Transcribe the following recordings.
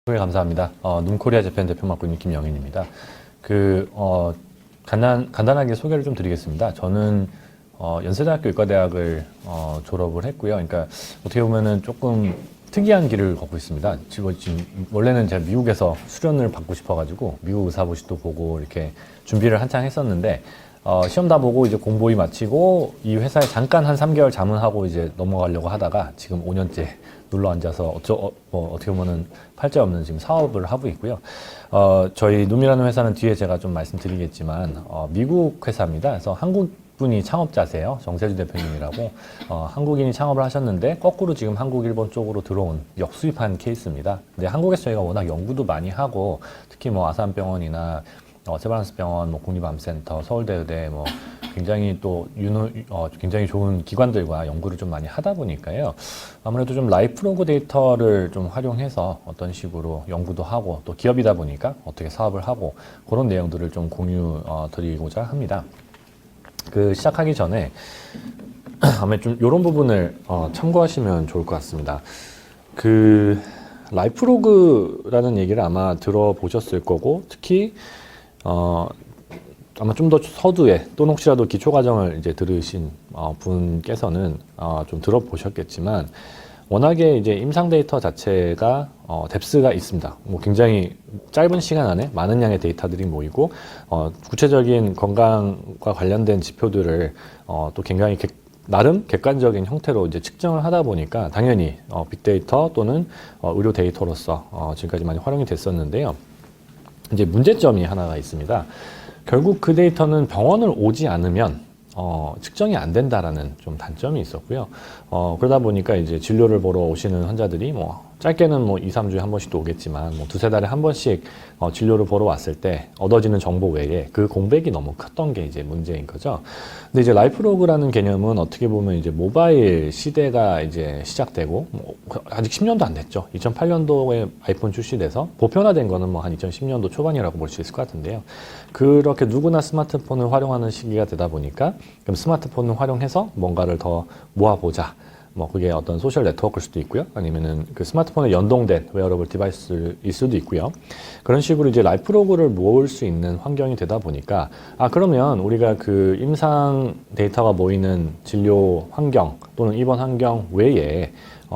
소개 감사합니다. 눔코리아 재팬 대표 맡고 있는 김영인입니다. 간단하게 소개를 좀 드리겠습니다. 저는 연세대학교 의과대학을 졸업을 했고요. 그러니까 어떻게 보면은 조금 특이한 길을 걷고 있습니다. 지금 원래는 제가 미국에서 수련을 받고 싶어가지고 미국 의사고시도 보고 이렇게 준비를 한창 했었는데 시험 다 보고 이제 공보위 마치고 이 회사에 잠깐 한 3개월 자문하고 이제 넘어가려고 하다가 지금 5년째 눌러 앉아서 어떻게 보면은 팔자 없는 지금 사업을 하고 있고요. 저희 눔이라는 회사는 뒤에 제가 좀 말씀드리겠지만 미국 회사입니다. 그래서 한국분이 창업자세요. 정세주 대표님이라고 한국인이 창업을 하셨는데 거꾸로 지금 한국 일본 쪽으로 들어온 역수입한 케이스입니다. 근데 한국에서 저희가 워낙 연구도 많이 하고 특히 뭐 아산병원이나 세브란스 병원, 국립암센터, 서울대의대 굉장히 또 굉장히 좋은 기관들과 연구를 좀 많이 하다 보니까요. 아무래도 좀 라이프로그 데이터를 좀 활용해서 어떤 식으로 연구도 하고 또 기업이다 보니까 어떻게 사업을 하고 그런 내용들을 좀 공유 드리고자 합니다. 시작하기 전에 아마 좀 이런 부분을 참고하시면 좋을 것 같습니다. 라이프로그라는 얘기를 아마 들어보셨을 거고 특히 아마 좀 더 서두에 또는 혹시라도 기초과정을 이제 들으신 분께서는 좀 들어보셨겠지만 워낙에 이제 임상 데이터 자체가 뎁스가 있습니다. 굉장히 짧은 시간 안에 많은 양의 데이터들이 모이고 구체적인 건강과 관련된 지표들을 또 굉장히 나름 객관적인 형태로 이제 측정을 하다 보니까 당연히 빅데이터 또는 의료 데이터로서 지금까지 많이 활용이 됐었는데요. 이제 문제점이 하나가 있습니다. 결국 그 데이터는 병원을 오지 않으면 측정이 안 된다라는 좀 단점이 있었고요. 그러다 보니까 이제 진료를 보러 오시는 환자들이 짧게는 2, 3주에 한 번씩도 오겠지만 두세 달에 한 번씩 진료를 보러 왔을 때 얻어지는 정보 외에 그 공백이 너무 컸던 게 이제 문제인 거죠. 근데 이제 라이프로그라는 개념은 어떻게 보면 이제 모바일 시대가 이제 시작되고 아직 10년도 안 됐죠. 2008년도에 아이폰 출시돼서 보편화된 거는 한 2010년도 초반이라고 볼 수 있을 것 같은데요. 그렇게 누구나 스마트폰을 활용하는 시기가 되다 보니까 그럼 스마트폰을 활용해서 뭔가를 더 모아보자. 그게 어떤 소셜 네트워크일 수도 있고요. 아니면은 그 스마트폰에 연동된 웨어러블 디바이스일 수도 있고요. 그런 식으로 이제 라이프로그를 모을 수 있는 환경이 되다 보니까 그러면 우리가 그 임상 데이터가 모이는 진료 환경 또는 입원 환경 외에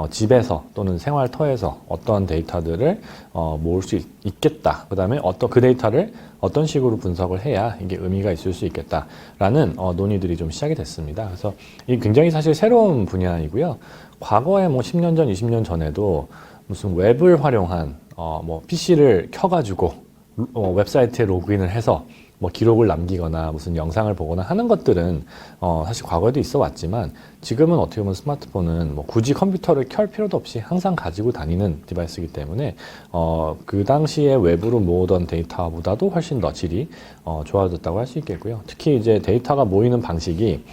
집에서 또는 생활터에서 어떤 데이터들을 모을 수 있겠다. 그 다음에 그 데이터를 어떤 식으로 분석을 해야 이게 의미가 있을 수 있겠다라는 논의들이 좀 시작이 됐습니다. 그래서 이게 굉장히 사실 새로운 분야이고요. 과거에 10년 전, 20년 전에도 무슨 웹을 활용한 PC를 켜가지고 웹사이트에 로그인을 해서 기록을 남기거나 무슨 영상을 보거나 하는 것들은 사실 과거에도 있어 왔지만 지금은 어떻게 보면 스마트폰은 굳이 컴퓨터를 켤 필요도 없이 항상 가지고 다니는 디바이스이기 때문에 그 당시에 웹으로 모으던 데이터보다도 훨씬 더 질이 좋아졌다고 할 수 있겠고요. 특히 이제 데이터가 모이는 방식이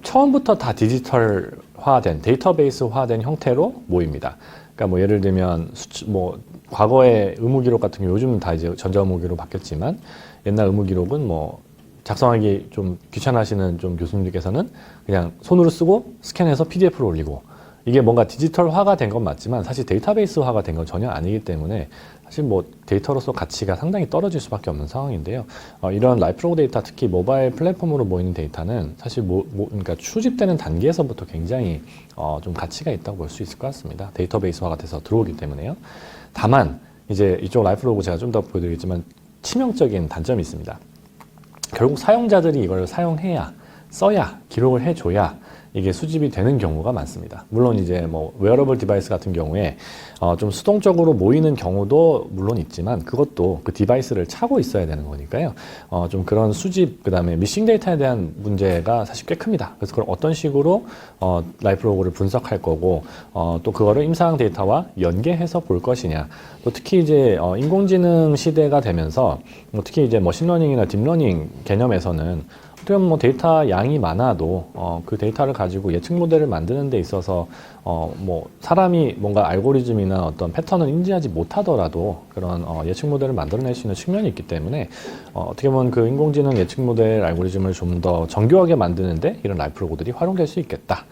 처음부터 다 디지털화된 데이터베이스화된 형태로 모입니다. 그러니까 예를 들면 과거의 의무기록 같은 경우 요즘은 다 이제 전자의무기로 바뀌었지만 옛날 의무기록은 작성하기 좀 귀찮아하시는 좀 교수님들께서는 그냥 손으로 쓰고 스캔해서 PDF로 올리고 이게 뭔가 디지털화가 된 건 맞지만 사실 데이터베이스화가 된 건 전혀 아니기 때문에 사실 데이터로서 가치가 상당히 떨어질 수밖에 없는 상황인데요. 이런 라이프로그 데이터 특히 모바일 플랫폼으로 모이는 데이터는 사실 그러니까 수집되는 단계에서부터 굉장히 좀 가치가 있다고 볼 수 있을 것 같습니다. 데이터베이스화가 돼서 들어오기 때문에요. 다만 이제 이쪽 라이프로그 제가 좀 더 보여드리겠지만 치명적인 단점이 있습니다. 결국 사용자들이 이걸 사용해야 써야 기록을 해줘야 이게 수집이 되는 경우가 많습니다. 물론 이제 웨어러블 디바이스 같은 경우에 좀 수동적으로 모이는 경우도 물론 있지만 그것도 그 디바이스를 차고 있어야 되는 거니까요. 좀 그런 수집 그다음에 미싱 데이터에 대한 문제가 사실 꽤 큽니다. 그래서 그걸 어떤 식으로 라이프로그를 분석할 거고 또 그거를 임상 데이터와 연계해서 볼 것이냐. 또 특히 이제 인공지능 시대가 되면서 특히 이제 머신러닝이나 딥러닝 개념에서는 어떻게 보면 데이터 양이 많아도 그 데이터를 가지고 예측 모델을 만드는 데 있어서 사람이 뭔가 알고리즘이나 어떤 패턴을 인지하지 못하더라도 그런 예측 모델을 만들어낼 수 있는 측면이 있기 때문에 어떻게 보면 그 인공지능 예측 모델 알고리즘을 좀 더 정교하게 만드는데 이런 라이프로그들이 활용될 수 있겠다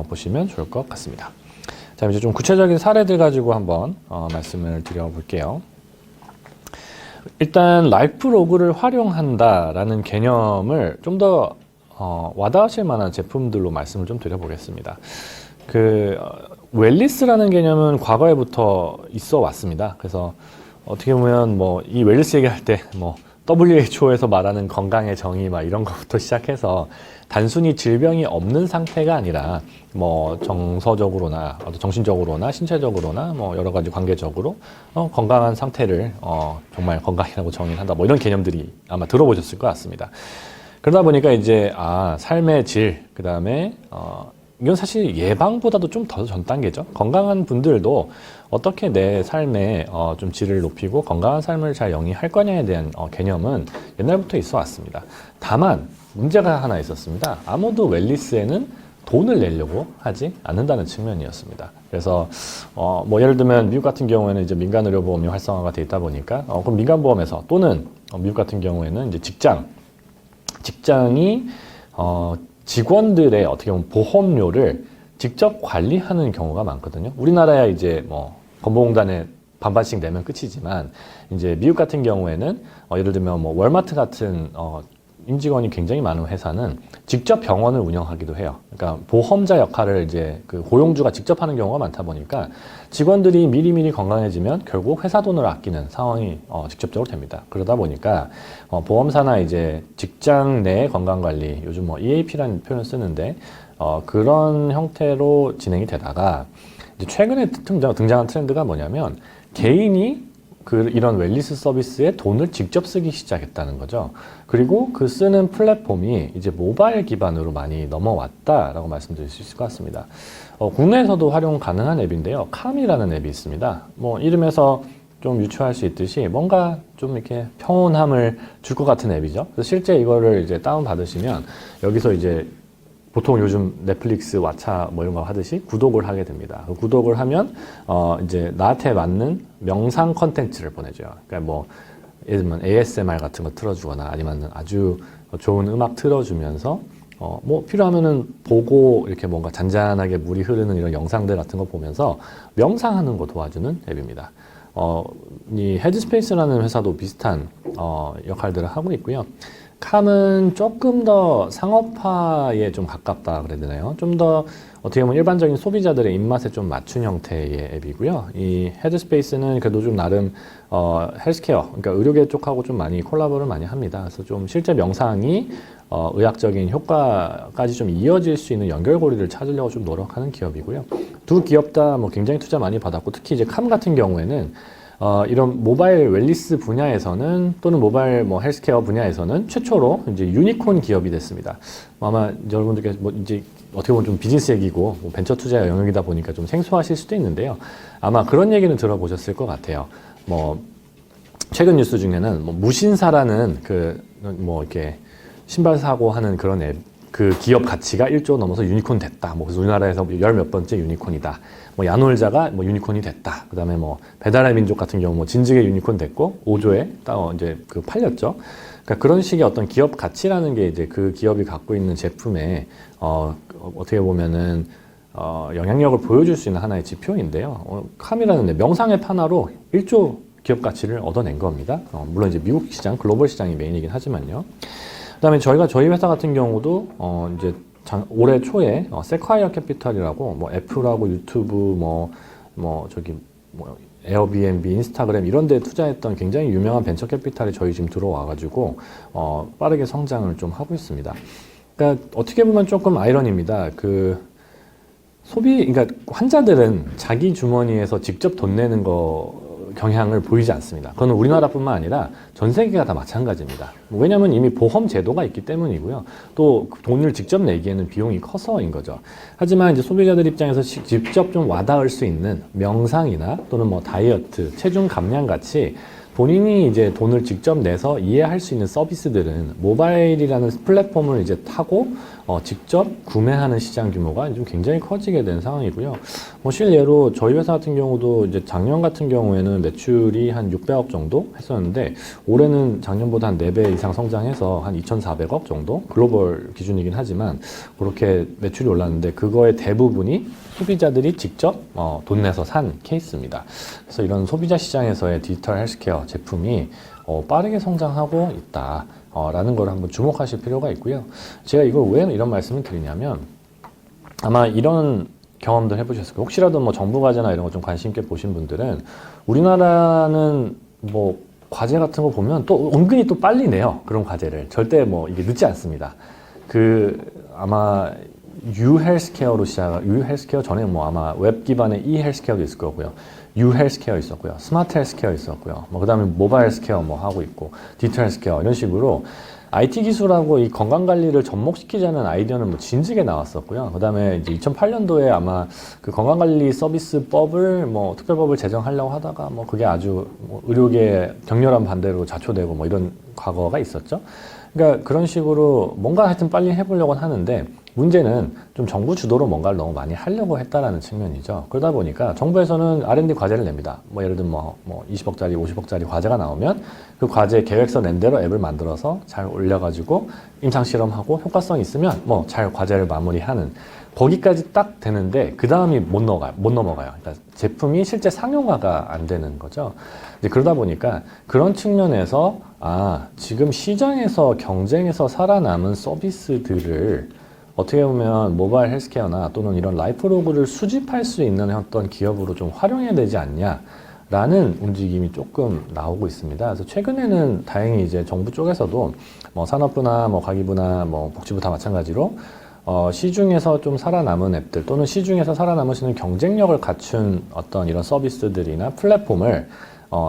보시면 좋을 것 같습니다. 자, 이제 좀 구체적인 사례들 가지고 한번 말씀을 드려볼게요. 일단 라이프 로그를 활용한다라는 개념을 좀 더 와닿으실 만한 제품들로 말씀을 좀 드려보겠습니다. 웰리스라는 개념은 과거에부터 있어 왔습니다. 그래서 어떻게 보면 뭐 이 웰리스 얘기할 때 뭐 WHO에서 말하는 건강의 정의 막 이런 것부터 시작해서 단순히 질병이 없는 상태가 아니라 뭐 정서적으로나 정신적으로나 신체적으로나 뭐 여러 가지 관계적으로 건강한 상태를 정말 건강이라고 정의한다 뭐 이런 개념들이 아마 들어보셨을 것 같습니다. 그러다 보니까 이제 삶의 질, 그다음에 이건 사실 예방보다도 좀 더 전 단계죠. 건강한 분들도 어떻게 내 삶의 좀 질을 높이고 건강한 삶을 잘 영위할 거냐에 대한 개념은 옛날부터 있어 왔습니다. 다만 문제가 하나 있었습니다. 아무도 웰리스에는 돈을 내려고 하지 않는다는 측면이었습니다. 그래서 뭐 예를 들면 미국 같은 경우에는 이제 민간 의료보험이 활성화가 돼 있다 보니까 그럼 민간보험에서 또는 미국 같은 경우에는 이제 직장이 직원들의 어떻게 보면 보험료를 직접 관리하는 경우가 많거든요. 우리나라야 이제 뭐 건보공단에 반반씩 내면 끝이지만 이제 미국 같은 경우에는 예를 들면 뭐 월마트 같은 임직원이 굉장히 많은 회사는 직접 병원을 운영하기도 해요. 그러니까 보험자 역할을 이제 그 고용주가 직접 하는 경우가 많다 보니까 직원들이 미리미리 건강해지면 결국 회사 돈을 아끼는 상황이 직접적으로 됩니다. 그러다 보니까 보험사나 이제 직장 내 건강관리, 요즘 뭐 EAP라는 표현을 쓰는데 그런 형태로 진행이 되다가 이제 최근에 등장한 트렌드가 뭐냐면 개인이 이런 웰리스 서비스에 돈을 직접 쓰기 시작했다는 거죠. 그리고 그 쓰는 플랫폼이 이제 모바일 기반으로 많이 넘어왔다라고 말씀드릴 수 있을 것 같습니다. 국내에서도 활용 가능한 앱인데요. 캄이라는 앱이 있습니다. 뭐 이름에서 좀 유추할 수 있듯이 뭔가 좀 이렇게 평온함을 줄 것 같은 앱이죠. 그래서 실제 이거를 이제 다운 받으시면 여기서 이제 보통 요즘 넷플릭스, 왓챠 뭐 이런 거 하듯이 구독을 하게 됩니다. 구독을 하면 이제 나한테 맞는 명상 컨텐츠를 보내줘요. 그러니까 뭐 예를 들면 ASMR 같은 거 틀어주거나 아니면 아주 좋은 음악 틀어주면서 뭐 필요하면은 보고 이렇게 뭔가 잔잔하게 물이 흐르는 이런 영상들 같은 거 보면서 명상하는 거 도와주는 앱입니다. 이 헤드스페이스라는 회사도 비슷한 역할들을 하고 있고요. 캄은 조금 더 상업화에 좀 가깝다 그래야 되나요? 좀 더 어떻게 보면 일반적인 소비자들의 입맛에 좀 맞춘 형태의 앱이고요. 이 헤드스페이스는 그래도 좀 나름 헬스케어, 그러니까 의료계 쪽하고 좀 많이 콜라보를 많이 합니다. 그래서 좀 실제 명상이 의학적인 효과까지 좀 이어질 수 있는 연결고리를 찾으려고 좀 노력하는 기업이고요. 두 기업 다 뭐 굉장히 투자 많이 받았고 특히 이제 캄 같은 경우에는 이런 모바일 웰리스 분야에서는 또는 모바일 뭐 헬스케어 분야에서는 최초로 이제 유니콘 기업이 됐습니다. 아마 여러분들께서 뭐 이제 어떻게 보면 좀 비즈니스 얘기고 뭐 벤처 투자 영역이다 보니까 좀 생소하실 수도 있는데요. 아마 그런 얘기는 들어보셨을 것 같아요. 뭐 최근 뉴스 중에는 뭐 무신사라는 뭐 이렇게 신발 사고 하는 그런 앱, 그 기업 가치가 1조 넘어서 유니콘 됐다. 뭐 그래서 우리나라에서 열 몇 번째 유니콘이다. 뭐 야놀자가 뭐 유니콘이 됐다. 그다음에 뭐 배달의 민족 같은 경우 뭐 진즉에 유니콘 됐고 5조에 이제 팔렸죠. 그러니까 그런 식의 어떤 기업 가치라는 게 이제 그 기업이 갖고 있는 제품에 어떻게 보면은 영향력을 보여줄 수 있는 하나의 지표인데요. 캄이라는 데 명상 앱 하나로 1조 기업 가치를 얻어낸 겁니다. 물론 이제 미국 시장, 글로벌 시장이 메인이긴 하지만요. 그다음에 저희 회사 같은 경우도 이제 올해 초에 세콰이어 캐피탈이라고 뭐 애플하고 유튜브 에어비앤비, 인스타그램 이런 데 투자했던 굉장히 유명한 벤처 캐피탈이 저희 지금 들어와가지고 빠르게 성장을 좀 하고 있습니다. 그러니까 어떻게 보면 조금 아이러니입니다. 그러니까 환자들은 자기 주머니에서 직접 돈 내는 거 경향을 보이지 않습니다. 그건 우리나라뿐만 아니라 전 세계가 다 마찬가지입니다. 왜냐하면 이미 보험 제도가 있기 때문이고요. 또 돈을 직접 내기에는 비용이 커서인 거죠. 하지만 이제 소비자들 입장에서 직접 좀 와닿을 수 있는 명상이나 또는 뭐 다이어트, 체중 감량 같이 본인이 이제 돈을 직접 내서 이해할 수 있는 서비스들은 모바일이라는 플랫폼을 이제 타고 직접 구매하는 시장 규모가 좀 굉장히 커지게 된 상황이고요. 뭐 실예로 저희 회사 같은 경우도 이제 작년 같은 경우에는 매출이 한 600억 정도 했었는데 올해는 작년보다 한 4배 이상 성장해서 한 2,400억 정도 글로벌 기준이긴 하지만 그렇게 매출이 올랐는데 그거의 대부분이 소비자들이 직접 돈 내서 산 케이스입니다. 그래서 이런 소비자 시장에서의 디지털 헬스케어 제품이 빠르게 성장하고 있다. 라는 걸 한번 주목하실 필요가 있고요. 제가 이걸 왜 이런 말씀을 드리냐면 아마 이런 경험들 해보셨을 거예요. 혹시라도 뭐 정부 과제나 이런 거 좀 관심 있게 보신 분들은 우리나라는 뭐 과제 같은 거 보면 또 은근히 또 빨리 내요. 그런 과제를. 절대 뭐 이게 늦지 않습니다. 아마 유헬스케어로 유헬스케어 전에 뭐 아마 웹 기반의 이헬스케어도 있을 거고요. 유헬스케어 있었고요. 스마트 헬스케어 있었고요. 뭐 그다음에 모바일 헬스케어 뭐 하고 있고 디지털 헬스케어 이런 식으로 IT 기술하고 이 건강 관리를 접목시키자는 아이디어는 뭐 진즉에 나왔었고요. 그다음에 이제 2008년도에 아마 그 건강 관리 서비스법을 뭐 특별법을 제정하려고 하다가 뭐 그게 아주 뭐 의료계 격렬한 반대로 자초되고 뭐 이런 과거가 있었죠. 그러니까 그런 식으로 뭔가 하여튼 빨리 해보려고 하는데 문제는 좀 정부 주도로 뭔가를 너무 많이 하려고 했다라는 측면이죠. 그러다 보니까 정부에서는 R&D 과제를 냅니다. 뭐 예를 들면 뭐 20억짜리, 50억짜리 과제가 나오면 그 과제 계획서 낸 대로 앱을 만들어서 잘 올려가지고 임상 실험하고 효과성 있으면 뭐 잘 과제를 마무리하는 거기까지 딱 되는데 그 다음이 못 넘어가요. 그러니까 제품이 실제 상용화가 안 되는 거죠. 이제 그러다 보니까 그런 측면에서 지금 시장에서 경쟁에서 살아남은 서비스들을 어떻게 보면 모바일 헬스케어나 또는 이런 라이프로그를 수집할 수 있는 어떤 기업으로 좀 활용해야 되지 않냐라는 움직임이 조금 나오고 있습니다. 그래서 최근에는 다행히 이제 정부 쪽에서도 뭐 산업부나 뭐 과기부나 뭐 복지부 다 마찬가지로 시중에서 좀 살아남은 앱들 또는 시중에서 살아남으시는 경쟁력을 갖춘 어떤 이런 서비스들이나 플랫폼을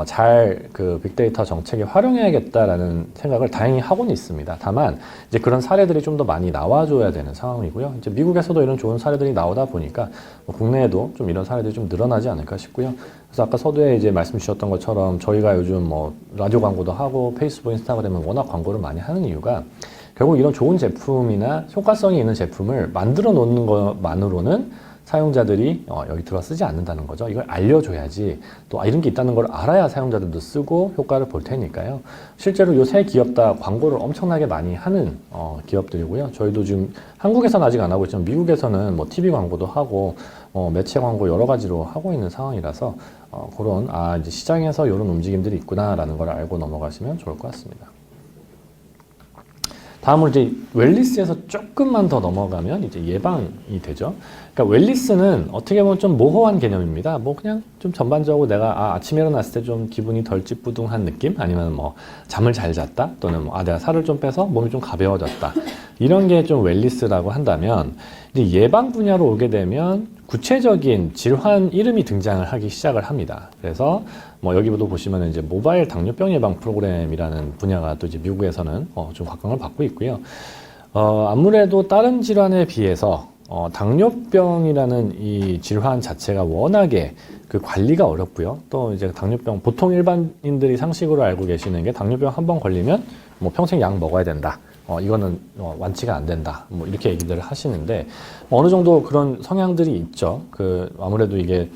잘 그 빅데이터 정책에 활용해야겠다라는 생각을 다행히 하고는 있습니다. 다만 이제 그런 사례들이 좀 더 많이 나와줘야 되는 상황이고요. 이제 미국에서도 이런 좋은 사례들이 나오다 보니까 뭐 국내에도 좀 이런 사례들이 좀 늘어나지 않을까 싶고요. 그래서 아까 서두에 이제 말씀 주셨던 것처럼 저희가 요즘 뭐 라디오 광고도 하고 페이스북, 인스타그램은 워낙 광고를 많이 하는 이유가 결국 이런 좋은 제품이나 효과성이 있는 제품을 만들어 놓는 것만으로는 사용자들이 여기 들어 쓰지 않는다는 거죠. 이걸 알려줘야지 또 이런 게 있다는 걸 알아야 사용자들도 쓰고 효과를 볼 테니까요. 실제로 요 세 기업 다 광고를 엄청나게 많이 하는 기업들이고요. 저희도 지금 한국에서는 아직 안 하고 있지만 미국에서는 뭐 TV 광고도 하고 매체 광고 여러 가지로 하고 있는 상황이라서 그런 이제 시장에서 이런 움직임들이 있구나라는 걸 알고 넘어가시면 좋을 것 같습니다. 다음으로 이제 웰니스에서 조금만 더 넘어가면 이제 예방이 되죠. 그러니까 웰니스는 어떻게 보면 좀 모호한 개념입니다. 뭐 그냥 좀 전반적으로 내가 아침에 일어났을 때 좀 기분이 덜 찌뿌둥한 느낌? 아니면 뭐 잠을 잘 잤다? 또는 뭐 내가 살을 좀 빼서 몸이 좀 가벼워졌다. 이런 게 좀 웰니스라고 한다면 이제 예방 분야로 오게 되면 구체적인 질환 이름이 등장을 하기 시작을 합니다. 그래서 뭐 여기도 보시면 이제 모바일 당뇨병 예방 프로그램이라는 분야가 또 이제 미국에서는 좀 각광을 받고 있고요. 아무래도 다른 질환에 비해서 당뇨병이라는 이 질환 자체가 워낙에 그 관리가 어렵고요. 또 이제 당뇨병 보통 일반인들이 상식으로 알고 계시는 게 당뇨병 한 번 걸리면 뭐 평생 약 먹어야 된다. 이거는 완치가 안 된다. 뭐 이렇게 얘기들을 하시는데 어느 정도 그런 성향들이 있죠. 아무래도 이게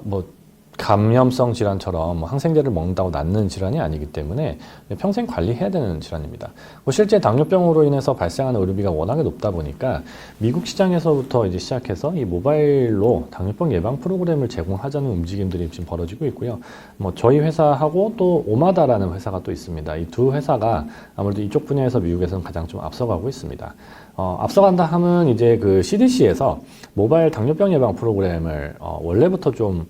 뭐 감염성 질환처럼 뭐 항생제를 먹는다고 낫는 질환이 아니기 때문에 평생 관리해야 되는 질환입니다. 실제 당뇨병으로 인해서 발생하는 의료비가 워낙에 높다 보니까 미국 시장에서부터 이제 시작해서 이 모바일로 당뇨병 예방 프로그램을 제공하자는 움직임들이 지금 벌어지고 있고요. 뭐 저희 회사하고 또 오마다라는 회사가 또 있습니다. 이 두 회사가 아무래도 이쪽 분야에서 미국에서는 가장 좀 앞서가고 있습니다. 앞서간다 하면 이제 그 CDC에서 모바일 당뇨병 예방 프로그램을 원래부터 좀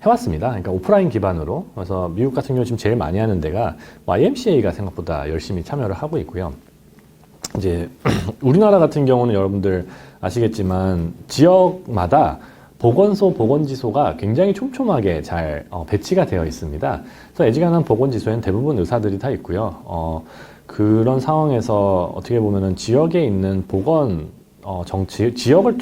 해왔습니다. 그러니까 오프라인 기반으로. 그래서 미국 같은 경우 지금 제일 많이 하는 데가 YMCA가 생각보다 열심히 참여를 하고 있고요. 이제 우리나라 같은 경우는 여러분들 아시겠지만 지역마다 보건소, 보건지소가 굉장히 촘촘하게 잘 배치가 되어 있습니다. 그래서 애지간한 보건지소에는 대부분 의사들이 다 있고요. 그런 상황에서 어떻게 보면은 지역에 있는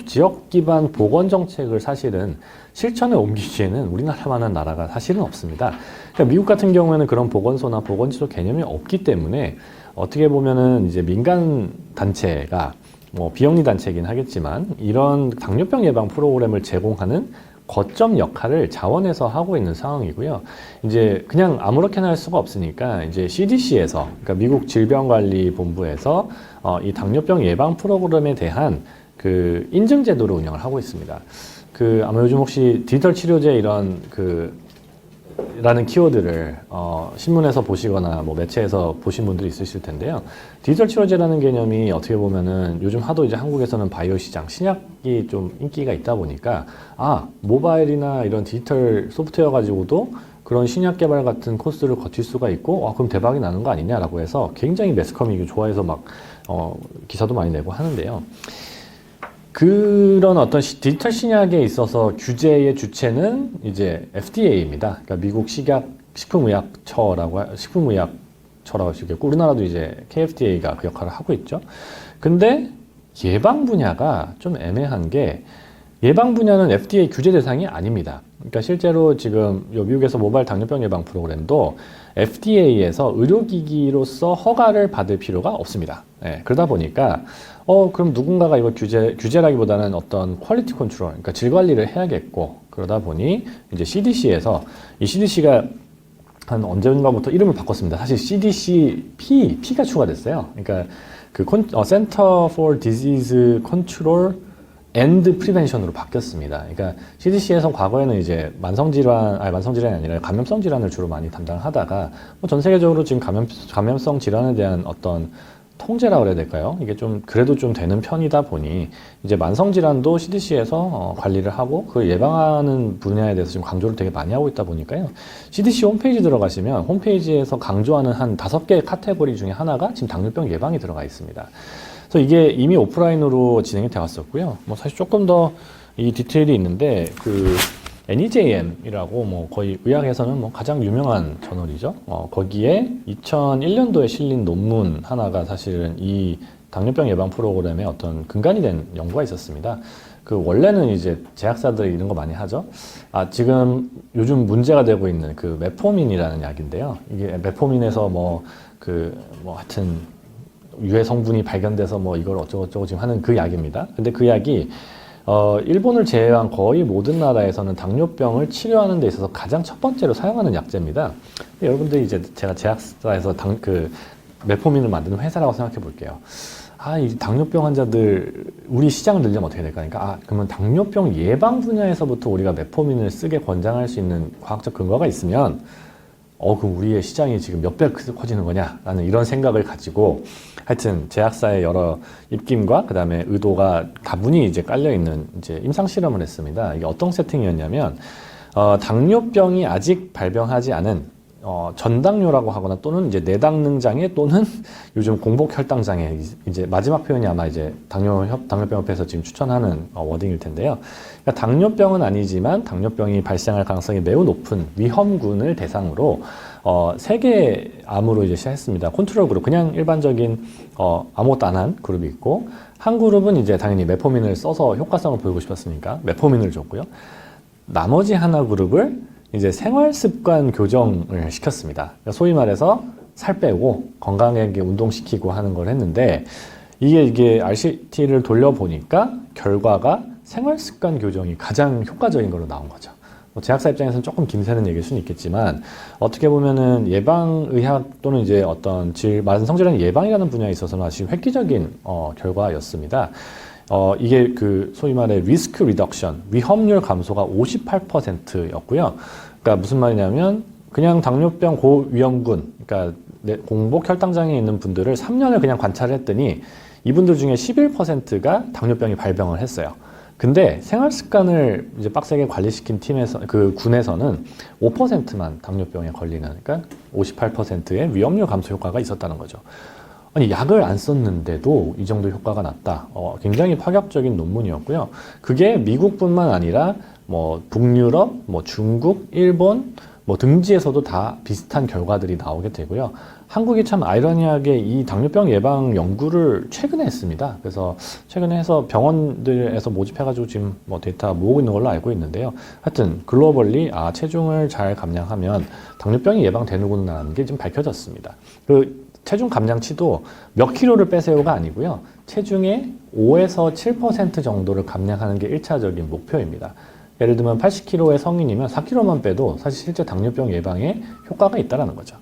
지역 기반 보건 정책을 사실은 실천에 옮기기에는 우리나라만한 나라가 사실은 없습니다. 그러니까 미국 같은 경우에는 그런 보건소나 보건지소 개념이 없기 때문에 어떻게 보면은 이제 민간 단체가 뭐 비영리 단체이긴 하겠지만 이런 당뇨병 예방 프로그램을 제공하는 거점 역할을 자원에서 하고 있는 상황이고요. 이제 그냥 아무렇게나 할 수가 없으니까 이제 CDC에서, 그러니까 미국 질병관리본부에서 이 당뇨병 예방 프로그램에 대한 그 인증 제도를 운영을 하고 있습니다. 그 아마 요즘 혹시 디지털 치료제 이런 라는 키워드를 신문에서 보시거나 뭐 매체에서 보신 분들이 있으실 텐데요. 디지털 치료제라는 개념이 어떻게 보면은 요즘 하도 이제 한국에서는 바이오 시장, 신약이 좀 인기가 있다 보니까 모바일이나 이런 디지털 소프트웨어 가지고도 그런 신약 개발 같은 코스를 거칠 수가 있고 그럼 대박이 나는 거 아니냐라고 해서 굉장히 매스컴이 좋아해서 막 기사도 많이 내고 하는데요. 그런 어떤 디지털 신약에 있어서 규제의 주체는 이제 FDA입니다. 그러니까 미국 식품의약처라고 할 수 있겠고, 우리나라도 이제 KFDA가 그 역할을 하고 있죠. 근데 예방 분야가 좀 애매한 게, 예방 분야는 FDA 규제 대상이 아닙니다. 그러니까 실제로 지금 미국에서 모바일 당뇨병 예방 프로그램도 FDA에서 의료기기로서 허가를 받을 필요가 없습니다. 그러다 보니까 그럼 누군가가 이거 규제라기보다는 어떤 퀄리티 컨트롤, 그러니까 질 관리를 해야겠고, 그러다 보니 이제 CDC에서, 이 CDC가 한 언젠가부터 이름을 바꿨습니다. 사실 P가 추가됐어요. 그러니까 Center for Disease Control and Prevention으로 바뀌었습니다. 그러니까 CDC에서 과거에는 이제 만성질환이 아니라 감염성 질환을 주로 많이 담당하다가 전 세계적으로 지금 감염성 질환에 대한 어떤 통제라 그래야 될까요? 이게 좀 그래도 좀 되는 편이다 보니 이제 만성 질환도 CDC에서 관리를 하고 그걸 예방하는 분야에 대해서 지금 강조를 되게 많이 하고 있다 보니까요. CDC 홈페이지 들어가시면 홈페이지에서 강조하는 한 5개의 카테고리 중에 하나가 지금 당뇨병 예방이 들어가 있습니다. 그래서 이게 이미 오프라인으로 진행이 되어 왔었고요. 뭐 사실 조금 더 이 디테일이 있는데 NEJM이라고 뭐 거의 의학에서는 뭐 가장 유명한 저널이죠. 거기에 2001년도에 실린 논문 하나가 사실은 이 당뇨병 예방 프로그램의 어떤 근간이 된 연구가 있었습니다. 원래는 이제 제약사들이 이런 거 많이 하죠. 지금 요즘 문제가 되고 있는 메포민이라는 약인데요. 이게 메포민에서 하여튼 유해 성분이 발견돼서 이걸 어쩌고저쩌고 지금 하는 그 약입니다. 근데 그 약이 일본을 제외한 거의 모든 나라에서는 당뇨병을 치료하는 데 있어서 가장 첫 번째로 사용하는 약제입니다. 여러분들이 이제 제가 제약사에서 메포민을 만드는 회사라고 생각해 볼게요. 이 당뇨병 환자들, 우리 시장을 늘리면 어떻게 될까? 그러니까, 그러면 당뇨병 예방 분야에서부터 우리가 메포민을 쓰게 권장할 수 있는 과학적 근거가 있으면, 그럼 우리의 시장이 지금 몇 배 커지는 거냐? 라는 이런 생각을 가지고, 하여튼, 제약사의 여러 입김과 그 다음에 의도가 다분히 이제 깔려있는 이제 임상 실험을 했습니다. 이게 어떤 세팅이었냐면, 당뇨병이 아직 발병하지 않은 전당뇨라고 하거나 또는 이제 내당능장애 또는 요즘 공복혈당장애, 이제 마지막 표현이 아마 이제 당뇨병협회에서 지금 추천하는 워딩일 텐데요. 그러니까 당뇨병은 아니지만 당뇨병이 발생할 가능성이 매우 높은 위험군을 대상으로 3개의 암으로 이제 시작했습니다. 컨트롤 그룹, 그냥 일반적인 아무것도 안 한 그룹이 있고, 한 그룹은 이제 당연히 메포민을 써서 효과성을 보이고 싶었으니까 메포민을 줬고요. 나머지 하나 그룹을 이제 생활습관 교정을 시켰습니다. 소위 말해서 살 빼고 건강하게 운동시키고 하는 걸 했는데, 이게 RCT를 돌려보니까 결과가 생활습관 교정이 가장 효과적인 걸로 나온 거죠. 제약사 입장에서는 조금 김새는 얘기일 수는 있겠지만, 어떻게 보면은 예방의학 또는 이제 어떤 만성질환 예방이라는 분야에 있어서는 아주 획기적인 결과였습니다. 이게 소위 말해 리스크 리덕션, 위험률 감소가 58%였고요. 그러니까 무슨 말이냐면, 그냥 당뇨병 고위험군, 그러니까 공복 혈당장애 있는 분들을 3년을 그냥 관찰을 했더니 이분들 중에 11%가 당뇨병이 발병을 했어요. 근데 생활 습관을 이제 빡세게 관리시킨 군에서는 5%만 당뇨병에 걸리는, 그러니까 58%의 위험률 감소 효과가 있었다는 거죠. 아니, 약을 안 썼는데도 이 정도 효과가 났다. 굉장히 파격적인 논문이었고요. 그게 미국뿐만 아니라 북유럽, 중국, 일본, 등지에서도 다 비슷한 결과들이 나오게 되고요. 한국이 참 아이러니하게 이 당뇨병 예방 연구를 최근에 했습니다. 그래서 최근에 해서 병원들에서 모집해가지고 지금 데이터 모으고 있는 걸로 알고 있는데요. 하여튼 글로벌리 체중을 잘 감량하면 당뇨병이 예방되는구나라는 게 좀 밝혀졌습니다. 체중 감량치도 몇 킬로를 빼세요가 아니고요. 체중의 5에서 7% 정도를 감량하는 게 1차적인 목표입니다. 예를 들면 80kg의 성인이면 4kg만 빼도 사실 실제 당뇨병 예방에 효과가 있다는 거죠.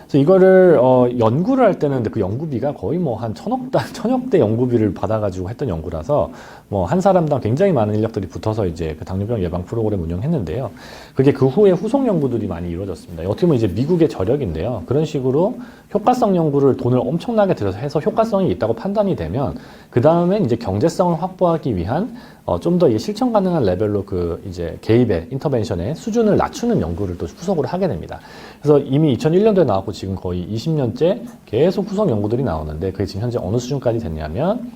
그래서 이거를 연구를 할 때는 그 연구비가 거의 뭐 한 천억 대 연구비를 받아가지고 했던 연구라서 뭐 한 사람당 굉장히 많은 인력들이 붙어서 이제 그 당뇨병 예방 프로그램 운영했는데요. 그게 그 후에 후속 연구들이 많이 이루어졌습니다. 어떻게 보면 이제 미국의 저력인데요. 그런 식으로 효과성 연구를 돈을 엄청나게 들여서 해서 효과성이 있다고 판단이 되면 그 다음에 이제 경제성을 확보하기 위한 좀 더 실천 가능한 레벨로 그 이제 개입의 인터벤션의 수준을 낮추는 연구를 또 후속으로 하게 됩니다. 그래서 이미 2001년도에 나왔고 지금 거의 20년째 계속 후속 연구들이 나오는데 그게 지금 현재 어느 수준까지 됐냐면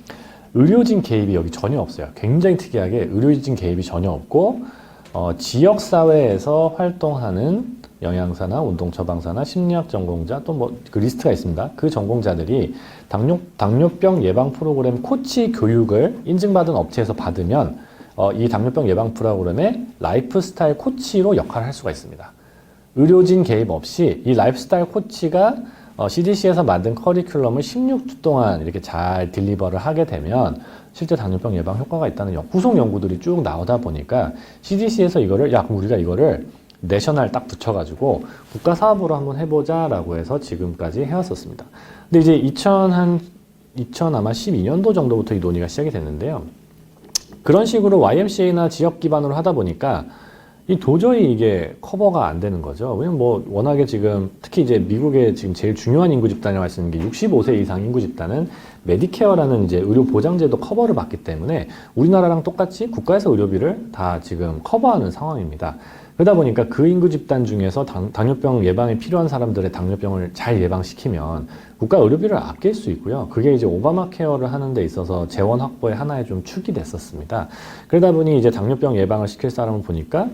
의료진 개입이 여기 전혀 없어요. 굉장히 특이하게 의료진 개입이 전혀 없고 지역사회에서 활동하는 영양사나 운동처방사나 심리학 전공자 또 뭐 그 리스트가 있습니다. 그 전공자들이 당뇨병 예방 프로그램 코치 교육을 인증받은 업체에서 받으면 이 당뇨병 예방 프로그램의 라이프스타일 코치로 역할을 할 수가 있습니다. 의료진 개입 없이 이 라이프스타일 코치가 CDC에서 만든 커리큘럼을 16주 동안 이렇게 잘 딜리버를 하게 되면 실제 당뇨병 예방 효과가 있다는 후속 연구들이 쭉 나오다 보니까 CDC에서 이거를 그럼 우리가 이거를 내셔널 딱 붙여가지고 국가 사업으로 한번 해보자라고 해서 지금까지 해왔었습니다. 근데 이제 2012년도 정도부터 이 논의가 시작이 됐는데요. 그런 식으로 YMCA나 지역 기반으로 하다 보니까 도저히 이게 커버가 안 되는 거죠. 왜냐면 뭐 워낙에 지금 특히 이제 미국의 지금 제일 중요한 인구 집단이라고 할 수 있는 게 65세 이상 인구 집단은 메디케어라는 이제 의료 보장제도 커버를 받기 때문에 우리나라랑 똑같이 국가에서 의료비를 다 지금 커버하는 상황입니다. 그러다 보니까 그 인구 집단 중에서 당뇨병 예방에 필요한 사람들의 당뇨병을 잘 예방시키면 국가 의료비를 아낄 수 있고요. 그게 이제 오바마 케어를 하는 데 있어서 재원 확보의 하나의 좀 축이 됐었습니다. 그러다 보니 이제 당뇨병 예방을 시킬 사람을 보니까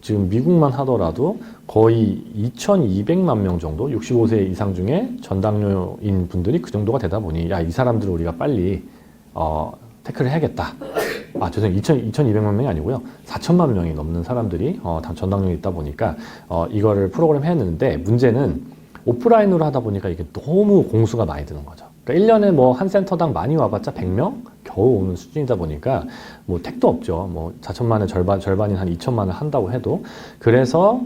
지금 미국만 하더라도 거의 2,200만 명 정도 65세 이상 중에 전당뇨인 분들이 그 정도가 되다 보니 이 사람들을 우리가 빨리 태클을 해야겠다. 죄송해요. 2,200만 명이 아니고요. 4천만 명이 넘는 사람들이 전당뇨에 있다 보니까 이거를 프로그램 했는데 문제는 오프라인으로 하다 보니까 이게 너무 공수가 많이 드는 거죠. 그러니까 1년에 뭐 한 센터당 많이 와봤자 100명 겨우 오는 수준이다 보니까 뭐 택도 없죠. 뭐 4천만의 절반인 한 2천만을 한다고 해도 그래서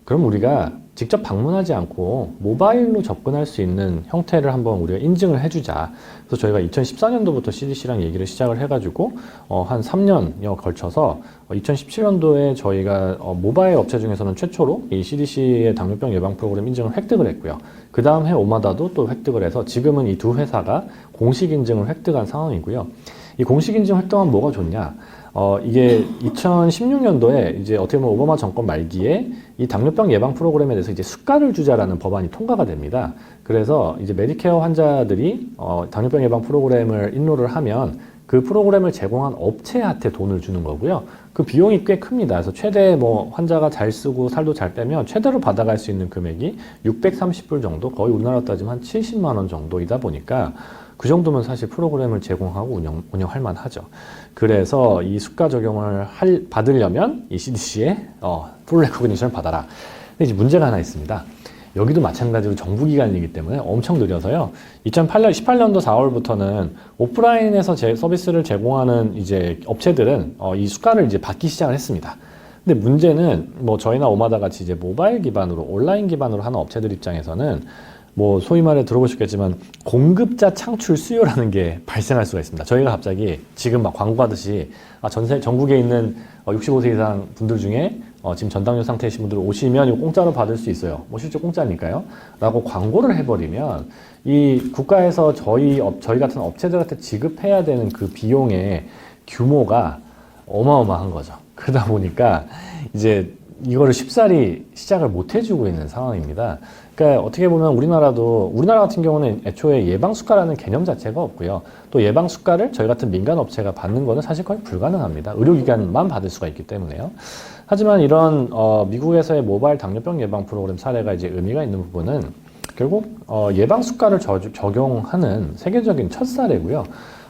그럼 우리가 직접 방문하지 않고 모바일로 접근할 수 있는 형태를 한번 우리가 인증을 해주자. 그래서 저희가 2014년도부터 CDC랑 얘기를 시작을 해가지고 한 3년여 걸쳐서 2017년도에 저희가 모바일 업체 중에서는 최초로 이 CDC의 당뇨병 예방 프로그램 인증을 획득을 했고요. 그 다음 해 오마다도 또 획득을 해서 지금은 이 두 회사가 공식 인증을 획득한 상황이고요. 이 공식 인증 획득하면 뭐가 좋냐? 이게 2016년도에 이제 어떻게 보면 오바마 정권 말기에 이 당뇨병 예방 프로그램에 대해서 이제 수가를 주자라는 법안이 통과가 됩니다. 그래서 이제 메디케어 환자들이 당뇨병 예방 프로그램을 인로를 하면 그 프로그램을 제공한 업체한테 돈을 주는 거고요. 그 비용이 꽤 큽니다. 그래서 최대 뭐 환자가 잘 쓰고 살도 잘 빼면 최대로 받아갈 수 있는 금액이 630불 정도, 거의 우리나라 따지면 한 70만 원 정도이다 보니까 그 정도면 사실 프로그램을 제공하고 운영할 만하죠. 그래서 이 수가 적용을 받으려면 이 CDC의 풀 레코그니션을 받아라. 근데 이제 문제가 하나 있습니다. 여기도 마찬가지로 정부기관이기 때문에 엄청 느려서요. 18년도 4월부터는 오프라인에서 서비스를 제공하는 이제 업체들은 이 수가를 이제 받기 시작을 했습니다. 근데 문제는 뭐 저희나 오마다 같이 이제 모바일 기반으로 온라인 기반으로 하는 업체들 입장에서는 뭐 소위 말해 들어보셨겠지만 공급자 창출 수요라는 게 발생할 수가 있습니다. 저희가 갑자기 지금 막 광고하듯이 전국에 있는 65세 이상 분들 중에 지금 전당뇨 상태이신 분들 오시면 이거 공짜로 받을 수 있어요. 뭐 실제 공짜니까요. 라고 광고를 해버리면 이 국가에서 저희 같은 업체들한테 지급해야 되는 그 비용의 규모가 어마어마한 거죠. 그러다 보니까 이제 이거를 쉽사리 시작을 못 해주고 있는 상황입니다. 그러니까 어떻게 보면 우리나라 같은 경우는 애초에 예방수가라는 개념 자체가 없고요. 또 예방수가를 저희 같은 민간 업체가 받는 거는 사실 거의 불가능합니다. 의료기관만 받을 수가 있기 때문에요. 하지만 이런 미국에서의 모바일 당뇨병 예방 프로그램 사례가 이제 의미가 있는 부분은 결국 예방수가를 적용하는 세계적인 첫 사례고요.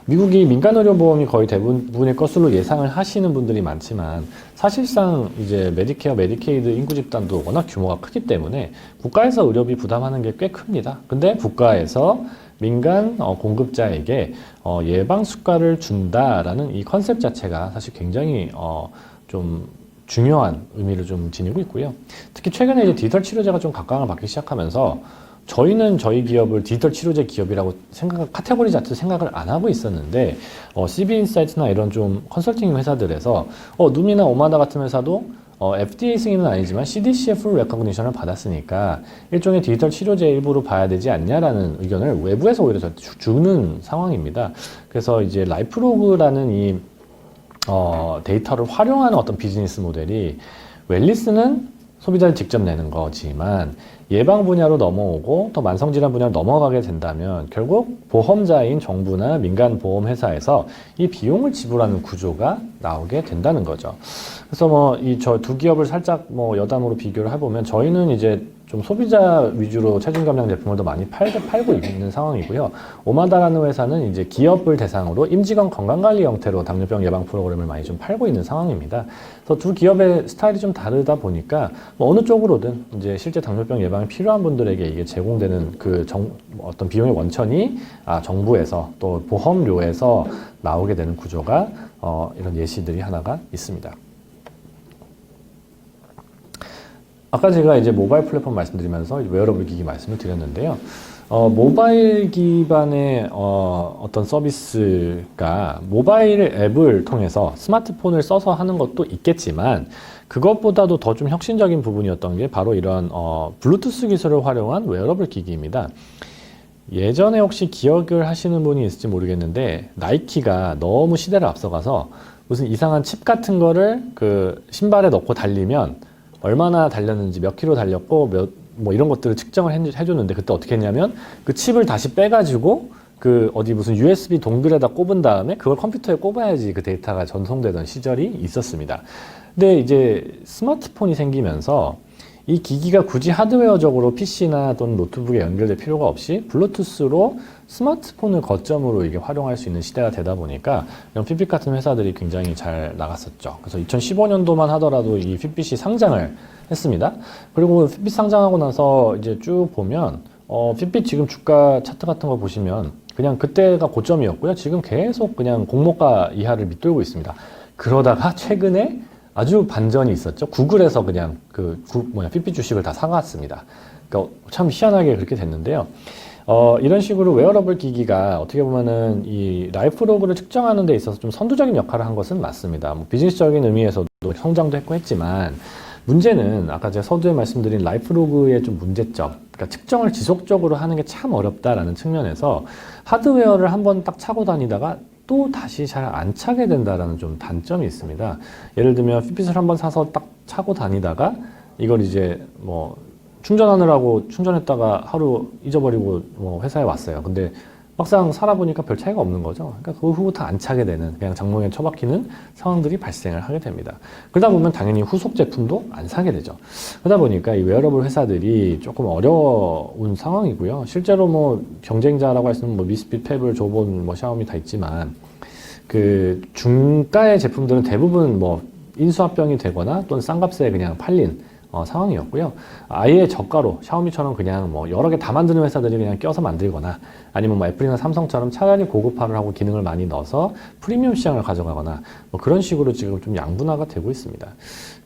미국이 민간의료보험이 거의 대부분일 것으로 예상을 하시는 분들이 많지만 사실상 이제 메디케어, 메디케이드 인구 집단도 워낙 규모가 크기 때문에 국가에서 의료비 부담하는 게 꽤 큽니다. 근데 국가에서 민간 공급자에게 예방 수가를 준다라는 이 컨셉 자체가 사실 굉장히 좀 중요한 의미를 좀 지니고 있고요. 특히 최근에 이제 디지털 치료제가 좀 각광을 받기 시작하면서 저희는 저희 기업을 디지털 치료제 기업이라고 카테고리 자체 생각을 안 하고 있었는데, CB인사이트나 이런 좀 컨설팅 회사들에서, 누미나 오마다 같은 회사도 FDA 승인은 아니지만 CDC의 풀 레커그니션을 받았으니까 일종의 디지털 치료제 일부로 봐야 되지 않냐라는 의견을 외부에서 오히려 주는 상황입니다. 그래서 이제 라이프로그라는 이 데이터를 활용하는 어떤 비즈니스 모델이 웰리스는 소비자를 직접 내는 거지만 예방 분야로 넘어오고 또 만성질환 분야로 넘어가게 된다면 결국 보험자인 정부나 민간 보험회사에서 이 비용을 지불하는 구조가 나오게 된다는 거죠. 그래서 뭐 이 저 두 기업을 살짝 뭐 여담으로 비교를 해보면 저희는 이제 좀 소비자 위주로 체중 감량 제품을 더 많이 팔고 있는 상황이고요. 오마다라는 회사는 이제 기업을 대상으로 임직원 건강관리 형태로 당뇨병 예방 프로그램을 많이 좀 팔고 있는 상황입니다. 그래서 두 기업의 스타일이 좀 다르다 보니까 뭐 어느 쪽으로든 이제 실제 당뇨병 예방이 필요한 분들에게 이게 제공되는 그 어떤 비용의 원천이 정부에서 또 보험료에서 나오게 되는 구조가 이런 예시들이 하나가 있습니다. 아까 제가 이제 모바일 플랫폼 말씀드리면서 웨어러블 기기 말씀을 드렸는데요. 모바일 기반의 어떤 서비스가 모바일 앱을 통해서 스마트폰을 써서 하는 것도 있겠지만 그것보다도 더 좀 혁신적인 부분이었던 게 바로 이런 블루투스 기술을 활용한 웨어러블 기기입니다. 예전에 혹시 기억을 하시는 분이 있을지 모르겠는데 나이키가 너무 시대를 앞서가서 무슨 이상한 칩 같은 거를 그 신발에 넣고 달리면 얼마나 달렸는지 몇 킬로 달렸고 뭐 이런 것들을 측정을 해줬는데 그때 어떻게 했냐면 그 칩을 다시 빼가지고 그 어디 무슨 USB 동글에다 꼽은 다음에 그걸 컴퓨터에 꼽아야지 그 데이터가 전송되던 시절이 있었습니다. 근데 이제 스마트폰이 생기면서 이 기기가 굳이 하드웨어적으로 PC나 또는 노트북에 연결될 필요가 없이 블루투스로 스마트폰을 거점으로 이게 활용할 수 있는 시대가 되다 보니까 이런 핏빛 같은 회사들이 굉장히 잘 나갔었죠. 그래서 2015년도만 하더라도 이 핏빛이 상장을 했습니다. 그리고 핏빛 상장하고 나서 이제 쭉 보면 핏빛 지금 주가 차트 같은 거 보시면 그냥 그때가 고점이었고요. 지금 계속 그냥 공모가 이하를 밑돌고 있습니다. 그러다가 최근에 아주 반전이 있었죠. 구글에서 그냥 핏빛 주식을 다 사갔습니다. 그러니까 참 희한하게 그렇게 됐는데요. 이런 식으로 웨어러블 기기가 어떻게 보면은 이 라이프로그를 측정하는 데 있어서 좀 선두적인 역할을 한 것은 맞습니다. 뭐 비즈니스적인 의미에서도 성장도 했고 했지만 문제는 아까 제가 서두에 말씀드린 라이프로그의 좀 문제점, 그러니까 측정을 지속적으로 하는 게 참 어렵다라는 측면에서 하드웨어를 한번 딱 차고 다니다가 또 다시 잘 안 차게 된다라는 좀 단점이 있습니다. 예를 들면 핏빛을 한번 사서 딱 차고 다니다가 이걸 이제 뭐 충전하느라고 충전했다가 하루 잊어버리고 뭐 회사에 왔어요. 근데 막상 살아보니까 별 차이가 없는 거죠. 그러니까 그 후부터 안 차게 되는 그냥 장롱에 처박히는 상황들이 발생을 하게 됩니다. 그러다 보면 당연히 후속 제품도 안 사게 되죠. 그러다 보니까 이 웨어러블 회사들이 조금 어려운 상황이고요. 실제로 뭐 경쟁자라고 할 수 있는 뭐 미스핏, 페블, 조본, 뭐 샤오미 다 있지만 그 중가의 제품들은 대부분 뭐 인수합병이 되거나 또는 싼 값에 그냥 팔린 상황이었고요. 아예 저가로 샤오미처럼 그냥 뭐 여러 개 다 만드는 회사들이 그냥 껴서 만들거나 아니면 뭐 애플이나 삼성처럼 차라리 고급화를 하고 기능을 많이 넣어서 프리미엄 시장을 가져가거나 뭐 그런 식으로 지금 좀 양분화가 되고 있습니다.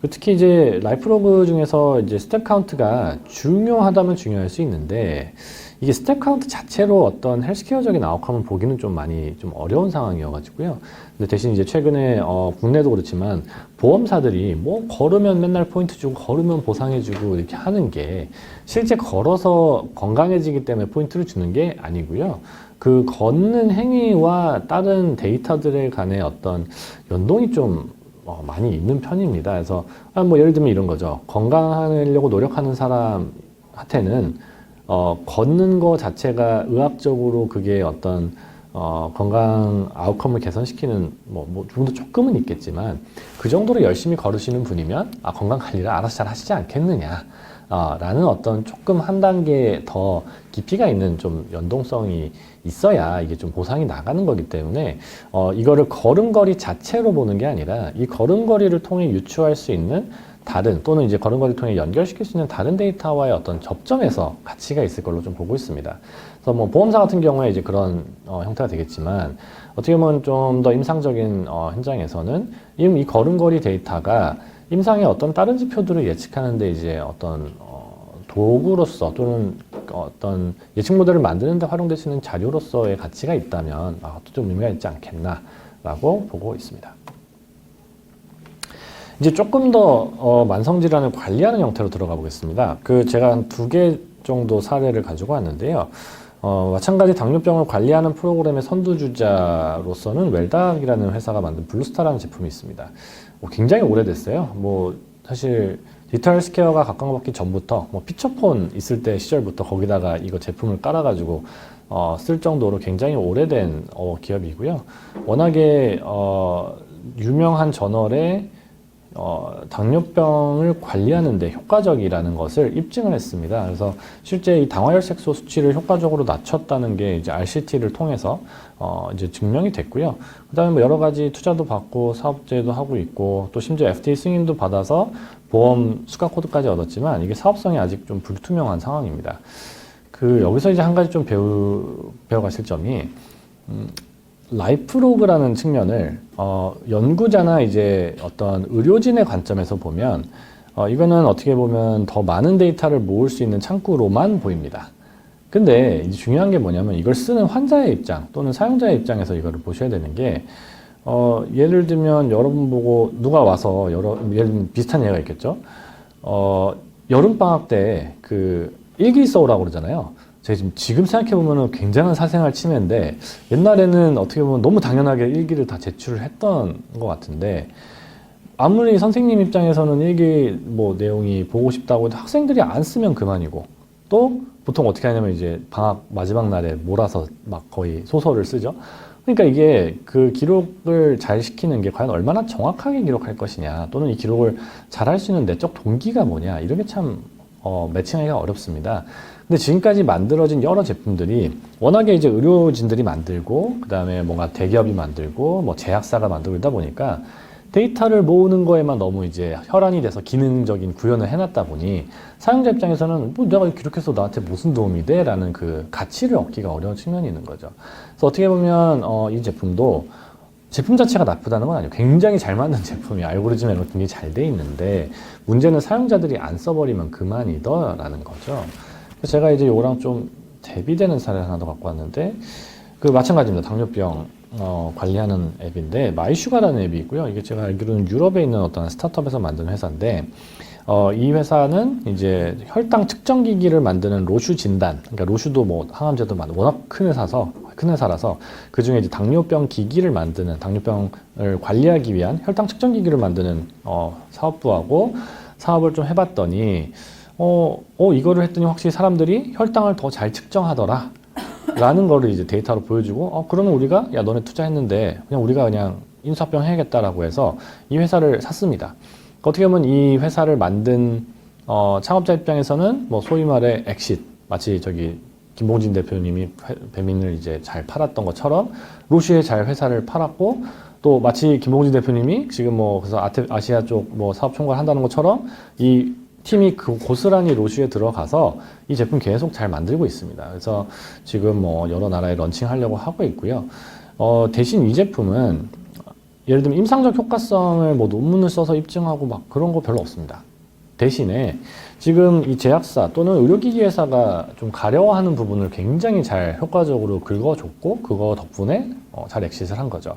특히 이제 라이프로그 중에서 이제 스텝 카운트가 중요하다면 중요할 수 있는데 이게 스텝 카운트 자체로 어떤 헬스케어적인 아웃컴을 보기는 좀 많이 좀 어려운 상황이어가지고요. 근데 대신 이제 최근에 국내도 그렇지만 보험사들이 뭐 걸으면 맨날 포인트 주고 걸으면 보상해주고 이렇게 하는 게 실제 걸어서 건강해지기 때문에 포인트를 주는 게 아니고요. 그 걷는 행위와 다른 데이터들에 간의 어떤 연동이 좀 많이 있는 편입니다. 그래서 뭐 예를 들면 이런 거죠. 건강하려고 노력하는 사람한테는 걷는 거 자체가 의학적으로 그게 어떤 건강 아웃컴을 개선시키는 부분도 조금은 있겠지만 그 정도로 열심히 걸으시는 분이면 건강 관리를 알아서 잘 하시지 않겠느냐. 라는 어떤 조금 한 단계 더 깊이가 있는 좀 연동성이 있어야 이게 좀 보상이 나가는 거기 때문에 이거를 걸음걸이 자체로 보는 게 아니라 이 걸음걸이를 통해 유추할 수 있는 다른 또는 이제 걸음걸이를 통해 연결시킬 수 있는 다른 데이터와의 어떤 접점에서 가치가 있을 걸로 좀 보고 있습니다. 그래서 뭐 보험사 같은 경우에 이제 그런 형태가 되겠지만 어떻게 보면 좀 더 임상적인 현장에서는 이 걸음걸이 데이터가 임상의 어떤 다른 지표들을 예측하는데 이제 어떤 도구로서 또는 어떤 예측 모델을 만드는 데 활용될 수 있는 자료로서의 가치가 있다면 그것도 좀 의미가 있지 않겠나라고 보고 있습니다. 이제 조금 더 만성 질환을 관리하는 형태로 들어가 보겠습니다. 제가 한 2개 정도 사례를 가지고 왔는데요. 마찬가지 당뇨병을 관리하는 프로그램의 선두주자로서는 웰닥이라는 회사가 만든 블루스타라는 제품이 있습니다. 굉장히 오래됐어요. 사실 디지털 헬스케어가 각광받기 전부터 피처폰 있을 때 시절부터 거기다가 이거 제품을 깔아가지고 쓸 정도로 굉장히 오래된 기업이고요. 워낙에 유명한 저널에 당뇨병을 관리하는 데 효과적이라는 것을 입증을 했습니다. 그래서 실제 이 당화혈색소 수치를 효과적으로 낮췄다는 게 이제 RCT를 통해서 이제 증명이 됐고요. 그다음에 여러 가지 투자도 받고 사업제도 하고 있고 또 심지어 FDA 승인도 받아서 보험 수가 코드까지 얻었지만 이게 사업성이 아직 좀 불투명한 상황입니다. 여기서 이제 한 가지 좀 배워가실 점이 라이프로그라는 측면을 연구자나 이제 어떤 의료진의 관점에서 보면 이거는 어떻게 보면 더 많은 데이터를 모을 수 있는 창구로만 보입니다. 근데 이제 중요한 게 뭐냐면 이걸 쓰는 환자의 입장 또는 사용자의 입장에서 이거를 보셔야 되는 게 예를 들면 여러분 보고 누가 와서 예를 들면 비슷한 예가 있겠죠. 여름방학 때 일기 써오라고 그러잖아요. 제가 지금 생각해보면 굉장한 사생활 침해인데 옛날에는 어떻게 보면 너무 당연하게 일기를 다 제출을 했던 것 같은데 아무리 선생님 입장에서는 일기 내용이 보고 싶다고 해도 학생들이 안 쓰면 그만이고 또 보통 어떻게 하냐면 이제 방학 마지막 날에 몰아서 막 거의 소설을 쓰죠. 그러니까 이게 기록을 잘 시키는 게 과연 얼마나 정확하게 기록할 것이냐 또는 이 기록을 잘 할 수 있는 내적 동기가 뭐냐 이런 게 참 매칭하기가 어렵습니다. 근데 지금까지 만들어진 여러 제품들이 워낙에 이제 의료진들이 만들고 그다음에 뭔가 대기업이 만들고 제약사가 만들고 이러다 보니까 데이터를 모으는 거에만 너무 이제 혈안이 돼서 기능적인 구현을 해놨다 보니 사용자 입장에서는 내가 기록해서 나한테 무슨 도움이 돼? 라는 가치를 얻기가 어려운 측면이 있는 거죠. 그래서 어떻게 보면 이 제품도 제품 자체가 나쁘다는 건 아니에요. 굉장히 잘 만든 제품이 알고리즘에 굉장히 잘 돼 있는데 문제는 사용자들이 안 써버리면 그만이더라는 거죠. 그래서 제가 이제 이거랑 좀 대비되는 사례를 하나 더 갖고 왔는데 마찬가지입니다. 당뇨병 관리하는 앱인데 마이슈가라는 앱이 있고요. 이게 제가 알기로는 유럽에 있는 어떤 스타트업에서 만든 회사인데 이 회사는 이제 혈당 측정 기기를 만드는 로슈 진단, 그러니까 로슈도 항암제도 만들고 워낙 큰 회사라서 그 중에 이제 당뇨병 기기를 만드는 당뇨병을 관리하기 위한 혈당 측정 기기를 만드는 사업부하고 사업을 좀 해봤더니 이거를 했더니 확실히 사람들이 혈당을 더 잘 측정하더라. 라는 거를 이제 데이터로 보여주고, 그러면 우리가, 야, 너네 투자했는데, 우리가 그냥 인수합병 해야겠다라고 해서 이 회사를 샀습니다. 어떻게 보면 이 회사를 만든, 창업자 입장에서는 소위 말해 엑싯, 마치 김봉진 대표님이 배민을 이제 잘 팔았던 것처럼, 로슈에 잘 회사를 팔았고, 또 마치 김봉진 대표님이 지금 그래서 아시아 쪽 사업 총괄 한다는 것처럼 이 팀이 고스란히 로슈에 들어가서 이 제품 계속 잘 만들고 있습니다. 그래서 지금 여러 나라에 런칭하려고 하고 있고요. 대신 이 제품은 예를 들면 임상적 효과성을 논문을 써서 입증하고 그런 거 별로 없습니다. 대신에 지금 이 제약사 또는 의료기기 회사가 좀 가려워하는 부분을 굉장히 잘 효과적으로 긁어줬고 그거 덕분에 잘 엑싯을 한 거죠.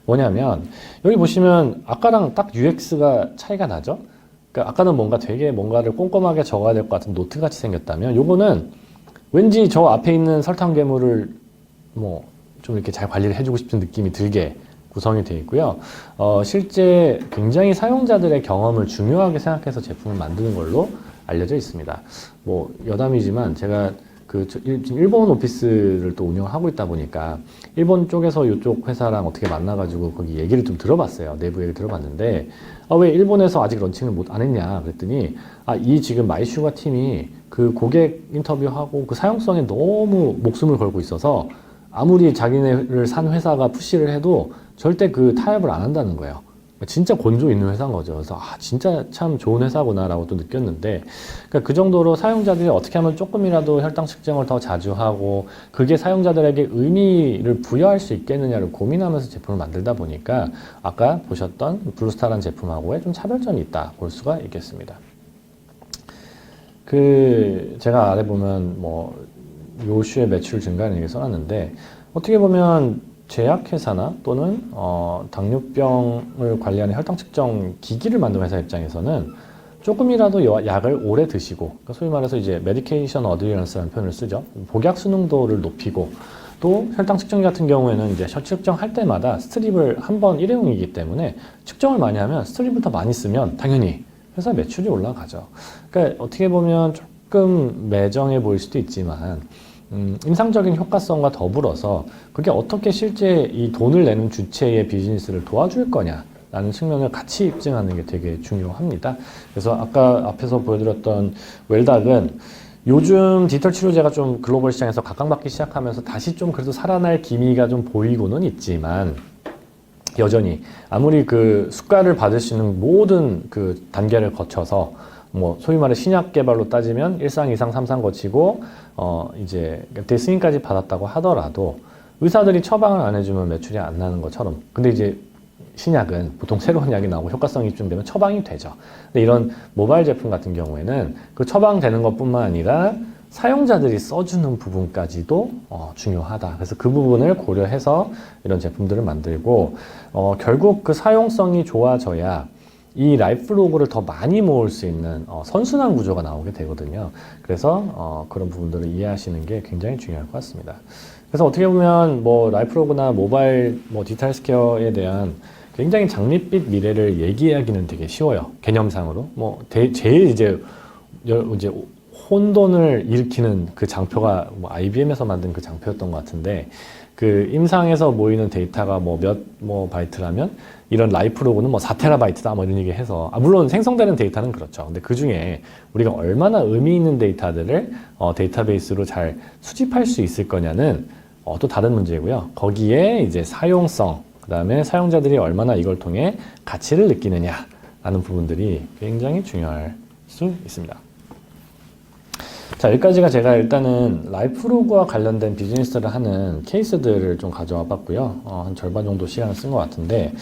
뭐냐면 여기 보시면 아까랑 딱 UX가 차이가 나죠? 그러니까 아까는 뭔가를 꼼꼼하게 적어야 될 것 같은 노트 같이 생겼다면 요거는 왠지 저 앞에 있는 설탕 괴물을 좀 이렇게 잘 관리를 해주고 싶은 느낌이 들게 구성이 되어 있고요. 실제 굉장히 사용자들의 경험을 중요하게 생각해서 제품을 만드는 걸로 알려져 있습니다. 여담이지만 제가 지금 일본 오피스를 또 운영하고 있다 보니까 일본 쪽에서 이쪽 회사랑 어떻게 만나가지고 거기 얘기를 좀 들어봤어요. 내부 얘기 들어봤는데 왜 일본에서 아직 런칭을 안 했냐 그랬더니 이 지금 마이슈가 팀이 그 고객 인터뷰하고 그 사용성에 너무 목숨을 걸고 있어서 아무리 자기네를 산 회사가 푸시를 해도 절대 그 타협을 안 한다는 거예요. 진짜 곤조 있는 회사인 거죠. 그래서 진짜 참 좋은 회사구나라고 또 느꼈는데, 그러니까 그 정도로 사용자들이 어떻게 하면 조금이라도 혈당 측정을 더 자주 하고 그게 사용자들에게 의미를 부여할 수 있겠느냐를 고민하면서 제품을 만들다 보니까 아까 보셨던 블루스타라는 제품하고의 좀 차별점이 있다 볼 수가 있겠습니다. 제가 아래 보면 요슈의 매출 증가는 이렇게 써놨는데, 어떻게 보면 제약회사나 또는 당뇨병을 관리하는 혈당 측정 기기를 만든 회사 입장에서는 조금이라도 약을 오래 드시고, 그러니까 소위 말해서 이제 메디케이션 어드리언스라는 표현을 쓰죠. 복약 순응도를 높이고, 또 혈당 측정기 같은 경우에는 이제 측정할 때마다 스트립을 한 번 일회용이기 때문에 측정을 많이 하면 스트립을 더 많이 쓰면 당연히 회사 매출이 올라가죠. 그러니까 어떻게 보면 조금 매정해 보일 수도 있지만 임상적인 효과성과 더불어서 그게 어떻게 실제 이 돈을 내는 주체의 비즈니스를 도와줄 거냐라는 측면을 같이 입증하는 게 되게 중요합니다. 그래서 아까 앞에서 보여드렸던 웰닥은 요즘 디지털 치료제가 좀 글로벌 시장에서 각광받기 시작하면서 다시 좀 그래도 살아날 기미가 좀 보이고는 있지만, 여전히 아무리 그 수가를 받을 수 있는 모든 그 단계를 거쳐서 소위 말해 신약 개발로 따지면 1상, 2상, 3상 거치고 이제 FDA 승인까지 받았다고 하더라도 의사들이 처방을 안 해주면 매출이 안 나는 것처럼, 근데 이제 신약은 보통 새로운 약이 나오고 효과성이 입증되면 처방이 되죠. 근데 이런 모바일 제품 같은 경우에는 그 처방되는 것뿐만 아니라 사용자들이 써주는 부분까지도 중요하다. 그래서 그 부분을 고려해서 이런 제품들을 만들고, 결국 그 사용성이 좋아져야 이 라이프로그를 더 많이 모을 수 있는 선순환 구조가 나오게 되거든요. 그래서 그런 부분들을 이해하시는 게 굉장히 중요할 것 같습니다. 그래서 어떻게 보면 라이프로그나 모바일 디지털 헬스케어에 대한 굉장히 장밋빛 미래를 얘기하기는 되게 쉬워요. 개념상으로. 제일 이제 혼돈을 일으키는 그 장표가 IBM에서 만든 그 장표였던 것 같은데, 그 임상에서 모이는 데이터가 몇 바이트라면 이런 라이프로그는 4테라바이트다 이런 얘기 해서, 물론 생성되는 데이터는 그렇죠. 근데 그 중에 우리가 얼마나 의미 있는 데이터들을 데이터베이스로 잘 수집할 수 있을 거냐는 또 다른 문제고요. 거기에 이제 사용성, 그 다음에 사용자들이 얼마나 이걸 통해 가치를 느끼느냐라는 부분들이 굉장히 중요할 수 있습니다. 자, 여기까지가 제가 일단은 라이프로그와 관련된 비즈니스를 하는 케이스들을 좀 가져와 봤고요. 한 절반 정도 시간을 쓴 것 같은데,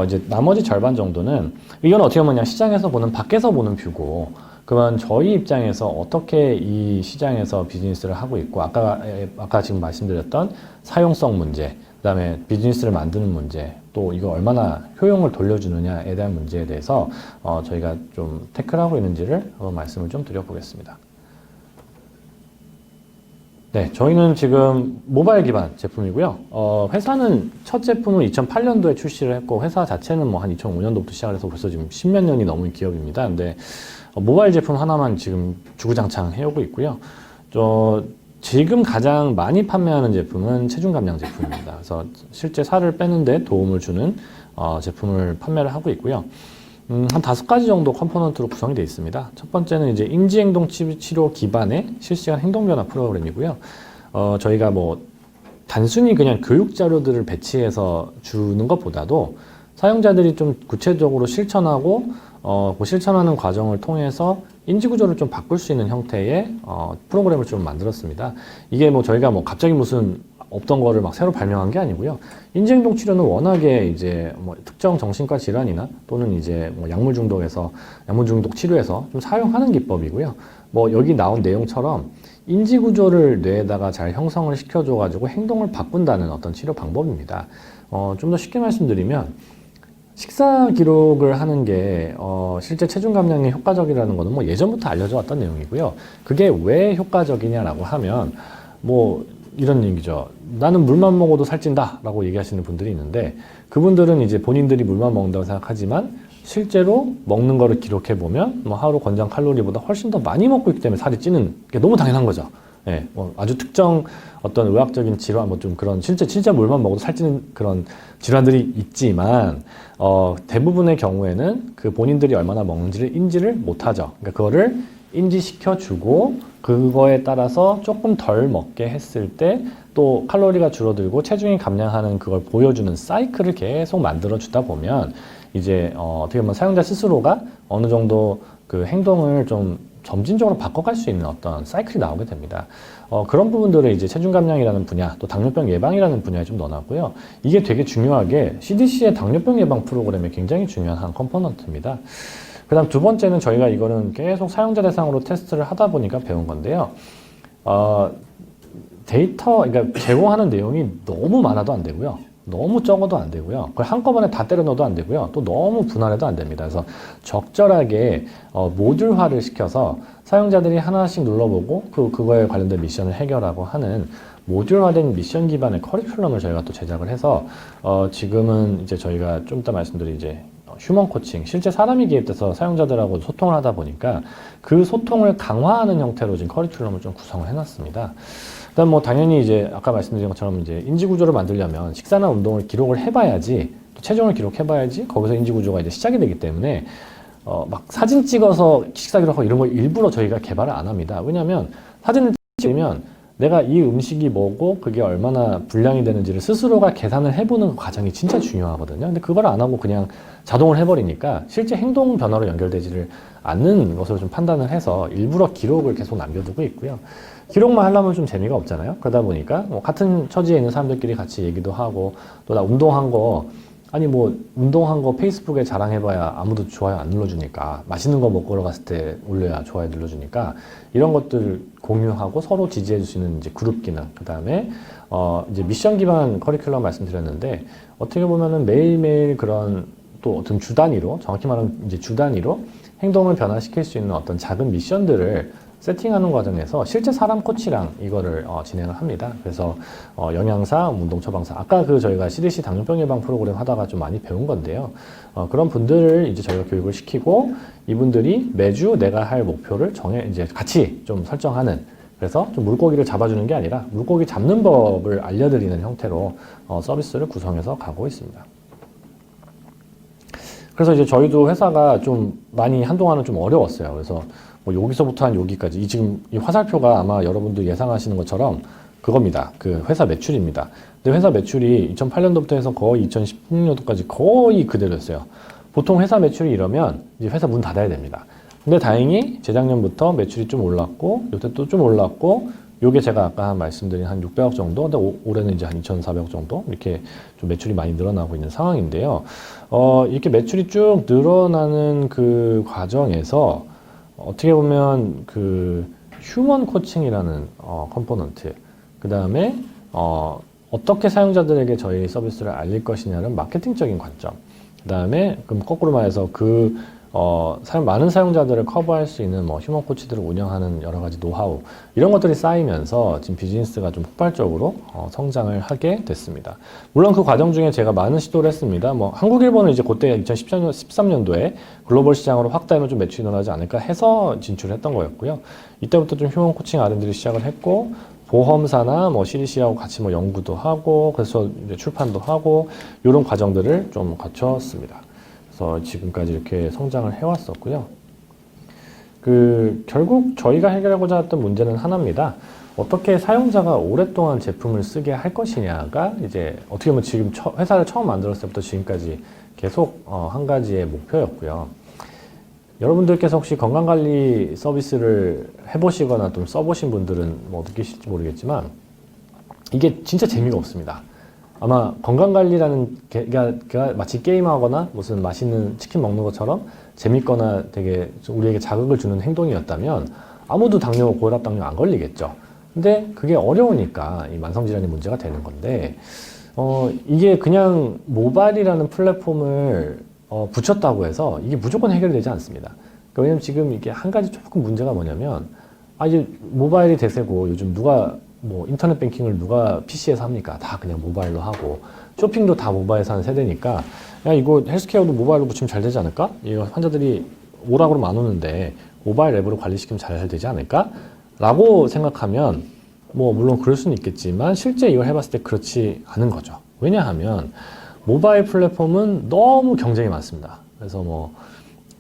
이제 나머지 절반 정도는, 이건 어떻게 보면 그냥 시장에서 보는, 밖에서 보는 뷰고, 그러면 저희 입장에서 어떻게 이 시장에서 비즈니스를 하고 있고, 아까 지금 말씀드렸던 사용성 문제, 그 다음에 비즈니스를 만드는 문제, 또 이거 얼마나 효용을 돌려주느냐에 대한 문제에 대해서 저희가 좀 태클하고 있는지를 한번 말씀을 좀 드려보겠습니다. 네, 저희는 지금 모바일 기반 제품이고요. 회사는 첫 제품을 2008년도에 출시를 했고, 회사 자체는 한 2005년도부터 시작을 해서 벌써 지금 10몇 년이 넘은 기업입니다. 근데 모바일 제품 하나만 지금 주구장창 해오고 있고요. 지금 가장 많이 판매하는 제품은 체중 감량 제품입니다. 그래서 실제 살을 빼는데 도움을 주는 제품을 판매를 하고 있고요. 한 5가지 정도 컴포넌트로 구성이 되어 있습니다. 첫 번째는 이제 인지행동 치료 기반의 실시간 행동변화 프로그램이고요. 저희가 단순히 그냥 교육 자료들을 배치해서 주는 것보다도 사용자들이 좀 구체적으로 실천하고 그 실천하는 과정을 통해서 인지 구조를 좀 바꿀 수 있는 형태의 프로그램을 좀 만들었습니다. 이게 저희가 갑자기 무슨 없던 거를 새로 발명한 게 아니고요. 인지행동 치료는 워낙에 이제 특정 정신과 질환이나 또는 이제 약물 중독 치료에서 좀 사용하는 기법이고요. 여기 나온 내용처럼 인지 구조를 뇌에다가 잘 형성을 시켜줘가지고 행동을 바꾼다는 어떤 치료 방법입니다. 좀 더 쉽게 말씀드리면, 식사 기록을 하는 게 실제 체중 감량에 효과적이라는 거는 예전부터 알려져 왔던 내용이고요. 그게 왜 효과적이냐라고 하면 이런 얘기죠. 나는 물만 먹어도 살찐다 라고 얘기하시는 분들이 있는데, 그분들은 이제 본인들이 물만 먹는다고 생각하지만 실제로 먹는 거를 기록해 보면 하루 권장 칼로리보다 훨씬 더 많이 먹고 있기 때문에 살이 찌는 게 너무 당연한 거죠. 예, 뭐 아주 특정 어떤 의학적인 질환, 뭐 좀 그런 진짜 물만 먹어도 살찌는 그런 질환들이 있지만, 대부분의 경우에는 그 본인들이 얼마나 먹는지를 인지를 못하죠. 그러니까 그거를 인지시켜주고, 그거에 따라서 조금 덜 먹게 했을 때 또 칼로리가 줄어들고 체중이 감량하는 그걸 보여주는 사이클을 계속 만들어주다 보면 이제 어떻게 보면 사용자 스스로가 어느 정도 그 행동을 좀 점진적으로 바꿔갈 수 있는 어떤 사이클이 나오게 됩니다. 그런 부분들을 이제 체중 감량이라는 분야, 또 당뇨병 예방이라는 분야에 좀 넣어놨고요. 이게 되게 중요하게 CDC의 당뇨병 예방 프로그램에 굉장히 중요한 한 컴포넌트입니다. 그 다음 두 번째는 저희가 이거는 계속 사용자 대상으로 테스트를 하다 보니까 배운 건데요. 데이터, 그러니까 제공하는 내용이 너무 많아도 안 되고요. 너무 적어도 안 되고요. 그걸 한꺼번에 다 때려 넣어도 안 되고요. 또 너무 분할해도 안 됩니다. 그래서 적절하게 모듈화를 시켜서 사용자들이 하나씩 눌러보고 그거에 관련된 미션을 해결하고 하는 모듈화된 미션 기반의 커리큘럼을 저희가 또 제작을 해서 지금은 이제 저희가 좀 이따 말씀드릴 이제 휴먼 코칭, 실제 사람이 개입돼서 사용자들하고 소통을 하다 보니까 그 소통을 강화하는 형태로 지금 커리큘럼을 좀 구성을 해놨습니다. 그다음 뭐 당연히 이제 아까 말씀드린 것처럼 이제 인지 구조를 만들려면 식사나 운동을 기록을 해봐야지, 또 체중을 기록해봐야지 거기서 인지 구조가 이제 시작이 되기 때문에 막 사진 찍어서 식사 기록하고 이런 걸 일부러 저희가 개발을 안 합니다. 왜냐하면 사진을 찍으면 내가 이 음식이 뭐고 그게 얼마나 분량이 되는지를 스스로가 계산을 해보는 과정이 진짜 중요하거든요. 근데 그걸 안 하고 그냥 자동을 해버리니까 실제 행동 변화로 연결되지를 않는 것으로 좀 판단을 해서 일부러 기록을 계속 남겨두고 있고요. 기록만 하려면 좀 재미가 없잖아요. 그러다 보니까 뭐 같은 처지에 있는 사람들끼리 같이 얘기도 하고, 또 나 운동한 거, 아니 뭐 운동한 거 페이스북에 자랑해봐야 아무도 좋아요 안 눌러주니까, 맛있는 거 먹으러 갔을 때 올려야 좋아요 눌러주니까, 이런 것들 공유하고 서로 지지해 줄 수 있는 이제 그룹 기능, 그 다음에 이제 미션 기반 커리큘럼 말씀드렸는데, 어떻게 보면은 매일매일 그런 또 어떤 주 단위로, 정확히 말하면 이제 주 단위로 행동을 변화시킬 수 있는 어떤 작은 미션들을 세팅하는 과정에서 실제 사람 코치랑 이거를 진행을 합니다. 그래서 영양사, 운동 처방사, 아까 그 저희가 CDC 당뇨병 예방 프로그램 하다가 좀 많이 배운 건데요. 그런 분들을 이제 저희가 교육을 시키고, 이분들이 매주 내가 할 목표를 이제 같이 좀 설정하는, 그래서 좀 물고기를 잡아주는 게 아니라 물고기 잡는 법을 알려드리는 형태로 서비스를 구성해서 가고 있습니다. 그래서 이제 저희도 회사가 좀 많이 한동안은 좀 어려웠어요. 그래서 뭐 여기서부터 한 여기까지, 지금 이 화살표가 아마 여러분들 예상하시는 것처럼 그겁니다. 그 회사 매출입니다. 근데 회사 매출이 2008년도부터 해서 거의 2016년도까지 거의 그대로였어요. 보통 회사 매출이 이러면 이제 회사 문 닫아야 됩니다. 근데 다행히 재작년부터 매출이 좀 올랐고, 요때 또 좀 올랐고, 요게 제가 아까 말씀드린 한 600억 정도, 근데 올해는 이제 한 2,400억 정도, 이렇게 좀 매출이 많이 늘어나고 있는 상황인데요. 이렇게 매출이 쭉 늘어나는 그 과정에서 어떻게 보면 그 휴먼 코칭이라는 컴포넌트, 그 다음에 어떻게 사용자들에게 저희 서비스를 알릴 것이냐는 마케팅적인 관점, 그 다음에 그럼 거꾸로 말해서 많은 사용자들을 커버할 수 있는 뭐 휴먼 코치들을 운영하는 여러 가지 노하우, 이런 것들이 쌓이면서 지금 비즈니스가 좀 폭발적으로 성장을 하게 됐습니다. 물론 그 과정 중에 제가 많은 시도를 했습니다. 뭐 한국, 일본은 이제 그때 2013년도에 글로벌 시장으로 확대하면 좀 매출이 늘어나지 않을까 해서 진출했던 거였고요. 이때부터 좀 휴먼 코칭 R&D를 시작을 했고, 보험사나 뭐 CDC하고 같이 뭐 연구도 하고, 그래서 이제 출판도 하고, 이런 과정들을 좀 거쳤습니다. 그래서 지금까지 이렇게 성장을 해왔었고요. 결국 저희가 해결하고자 했던 문제는 하나입니다. 어떻게 사용자가 오랫동안 제품을 쓰게 할 것이냐가 이제 어떻게 보면 지금 회사를 처음 만들었을 때부터 지금까지 계속 한 가지의 목표였고요. 여러분들께서 혹시 건강관리 서비스를 해보시거나 좀 써보신 분들은 뭐 느끼실지 모르겠지만, 이게 진짜 재미가 없습니다. 아마 건강관리라는 게 마치 게임하거나 무슨 맛있는 치킨 먹는 것처럼 재밌거나 되게 우리에게 자극을 주는 행동이었다면 아무도 당뇨, 고혈압 당뇨 안 걸리겠죠. 근데 그게 어려우니까 이 만성질환이 문제가 되는 건데, 이게 그냥 모바일이라는 플랫폼을 붙였다고 해서 이게 무조건 해결되지 않습니다. 그러니까 왜냐면 지금 이게 한 가지 조금 문제가 뭐냐면, 이제 모바일이 대세고 요즘 누가 뭐 인터넷 뱅킹을 누가 PC에서 합니까? 다 그냥 모바일로 하고, 쇼핑도 다 모바일에서 하는 세대니까, 야 이거 헬스케어도 모바일로 붙이면 잘 되지 않을까? 이거 환자들이 오라고 그러면 안 오는데 모바일 앱으로 관리시키면 잘 되지 않을까? 라고 생각하면 뭐 물론 그럴 수는 있겠지만 실제 이걸 해봤을 때 그렇지 않은 거죠. 왜냐하면 모바일 플랫폼은 너무 경쟁이 많습니다. 그래서 뭐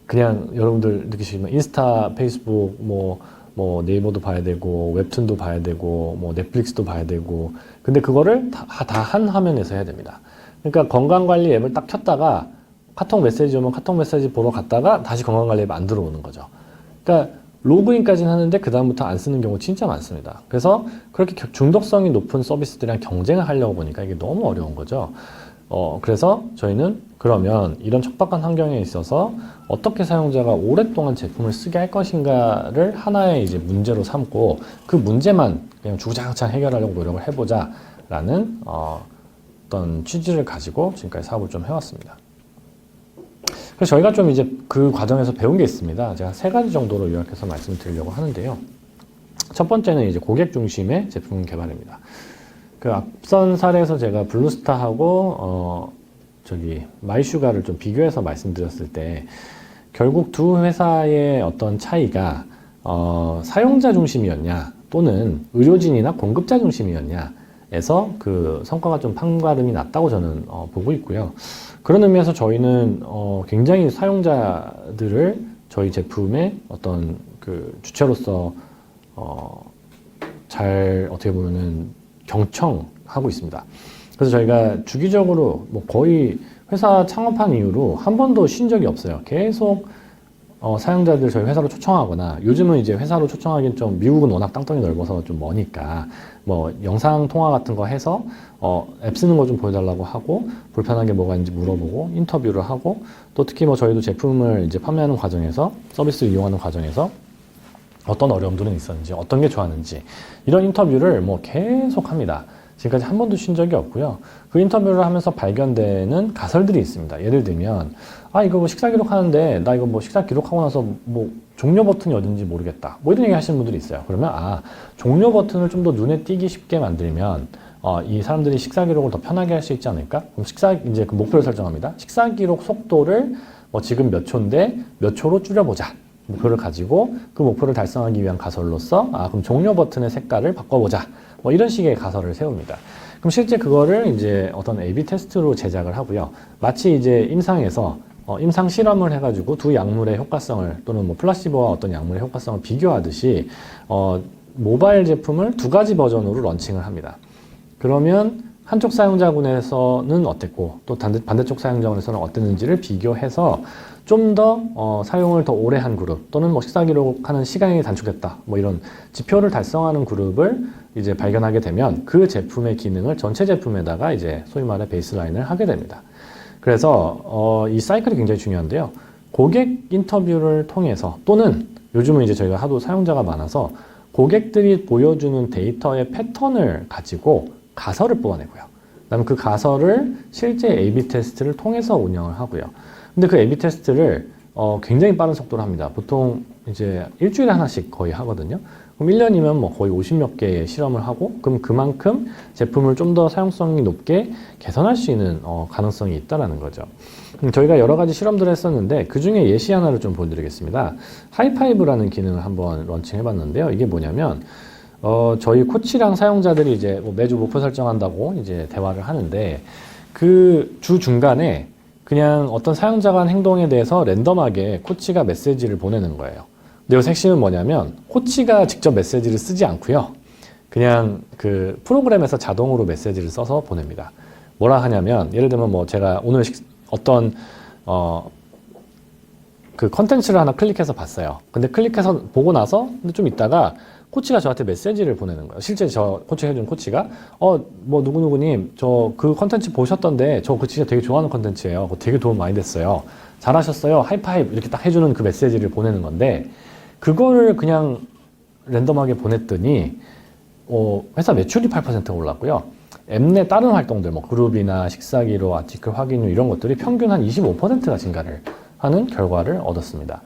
그냥 여러분들 느끼시지만 인스타, 페이스북, 뭐 네이버도 봐야 되고 웹툰도 봐야 되고 뭐 넷플릭스도 봐야 되고 근데 그거를 다 한 화면에서 해야 됩니다. 그러니까 건강관리 앱을 딱 켰다가 카톡 메시지 오면 카톡 메시지 보러 갔다가 다시 건강관리 앱 안 들어오는 거죠. 그러니까 로그인까지는 하는데 그 다음부터 안 쓰는 경우 진짜 많습니다. 그래서 그렇게 중독성이 높은 서비스들이랑 경쟁을 하려고 보니까 이게 너무 어려운 거죠. 그래서 저희는 그러면 이런 척박한 환경에 있어서 어떻게 사용자가 오랫동안 제품을 쓰게 할 것인가를 하나의 이제 문제로 삼고 그 문제만 그냥 주구장창 해결하려고 노력을 해보자라는 어떤 취지를 가지고 지금까지 사업을 좀 해왔습니다. 그래서 저희가 좀 이제 그 과정에서 배운 게 있습니다. 제가 3가지 정도로 요약해서 말씀드리려고 하는데요. 첫 번째는 이제 고객 중심의 제품 개발입니다. 그 앞선 사례에서 제가 블루스타하고 마이슈가를 좀 비교해서 말씀드렸을 때 결국 두 회사의 어떤 차이가 사용자 중심이었냐 또는 의료진이나 공급자 중심이었냐에서 그 성과가 좀 판가름이 났다고 저는 보고 있고요. 그런 의미에서 저희는 굉장히 사용자들을 저희 제품의 어떤 그 주체로서 잘 어떻게 보면은 경청하고 있습니다. 그래서 저희가 주기적으로 뭐 거의 회사 창업한 이후로 한 번도 쉰 적이 없어요. 계속 사용자들 저희 회사로 초청하거나 요즘은 이제 회사로 초청하기엔 좀 미국은 워낙 땅덩이 넓어서 좀 머니까 뭐 영상 통화 같은 거 해서 앱 쓰는 거 좀 보여달라고 하고 불편한 게 뭐가 있는지 물어보고 인터뷰를 하고 또 특히 뭐 저희도 제품을 이제 판매하는 과정에서 서비스를 이용하는 과정에서 어떤 어려움들은 있었는지 어떤 게 좋았는지 이런 인터뷰를 뭐 계속 합니다. 지금까지 한 번도 쉰 적이 없고요. 그 인터뷰를 하면서 발견되는 가설들이 있습니다. 예를 들면 이거 뭐 식사 기록하는데 나 이거 뭐 식사 기록하고 나서 뭐 종료 버튼이 어딘지 모르겠다. 뭐 이런 얘기 하시는 분들이 있어요. 그러면 종료 버튼을 좀 더 눈에 띄기 쉽게 만들면 이 사람들이 식사 기록을 더 편하게 할 수 있지 않을까? 그럼 이제 그 목표를 설정합니다. 식사 기록 속도를 뭐 지금 몇 초인데 몇 초로 줄여보자. 목표를 가지고 그 목표를 달성하기 위한 가설로서 그럼 종료 버튼의 색깔을 바꿔보자. 뭐 이런 식의 가설을 세웁니다. 그럼 실제 그거를 이제 어떤 A/B 테스트로 제작을 하고요. 마치 이제 임상에서 임상 실험을 해가지고 두 약물의 효과성을 또는 뭐 플라시보와 어떤 약물의 효과성을 비교하듯이 모바일 제품을 2가지 버전으로 런칭을 합니다. 그러면 한쪽 사용자군에서는 어땠고 또 반대쪽 사용자군에서는 어땠는지를 비교해서 좀 더 사용을 더 오래 한 그룹 또는 뭐 식사 기록하는 시간이 단축됐다 뭐 이런 지표를 달성하는 그룹을 이제 발견하게 되면 그 제품의 기능을 전체 제품에다가 이제 소위 말해 베이스라인을 하게 됩니다. 그래서 이 사이클이 굉장히 중요한데요. 고객 인터뷰를 통해서 또는 요즘은 이제 저희가 하도 사용자가 많아서 고객들이 보여주는 데이터의 패턴을 가지고 가설을 뽑아내고요. 그다음에 그 가설을 실제 A/B 테스트를 통해서 운영을 하고요. 근데 그 A/B 테스트를 굉장히 빠른 속도로 합니다. 보통 이제 일주일에 하나씩 거의 하거든요. 그럼 1년이면 뭐 거의 50몇 개의 실험을 하고 그럼 그만큼 제품을 좀 더 사용성이 높게 개선할 수 있는 가능성이 있다라는 거죠. 그럼 저희가 여러 가지 실험들을 했었는데 그 중에 예시 하나를 좀 보여드리겠습니다. 하이파이브라는 기능을 한번 런칭해봤는데요. 이게 뭐냐면 저희 코치랑 사용자들이 이제 뭐 매주 목표 설정한다고 이제 대화를 하는데 그 주 중간에 그냥 어떤 사용자가 한 행동에 대해서 랜덤하게 코치가 메시지를 보내는 거예요. 근데 여기서 핵심은 뭐냐면 코치가 직접 메시지를 쓰지 않고요. 그냥 그 프로그램에서 자동으로 메시지를 써서 보냅니다. 뭐라 하냐면 예를 들면 뭐 제가 오늘 어떤 그 컨텐츠를 하나 클릭해서 봤어요. 근데 클릭해서 보고 나서 근데 좀 있다가 코치가 저한테 메시지를 보내는 거예요. 실제 저 코칭 해준 코치가 뭐 누구누구님 저 그 컨텐츠 보셨던데 저 그 진짜 되게 좋아하는 컨텐츠예요. 그거 되게 도움 많이 됐어요. 잘하셨어요. 하이파이브 이렇게 딱 해주는 그 메시지를 보내는 건데 그거를 그냥 랜덤하게 보냈더니 회사 매출이 8%가 올랐고요. 앱 내 다른 활동들 뭐 그룹이나 식사기록, 아티클 확인율 이런 것들이 평균 한 25%가 증가를 하는 결과를 얻었습니다.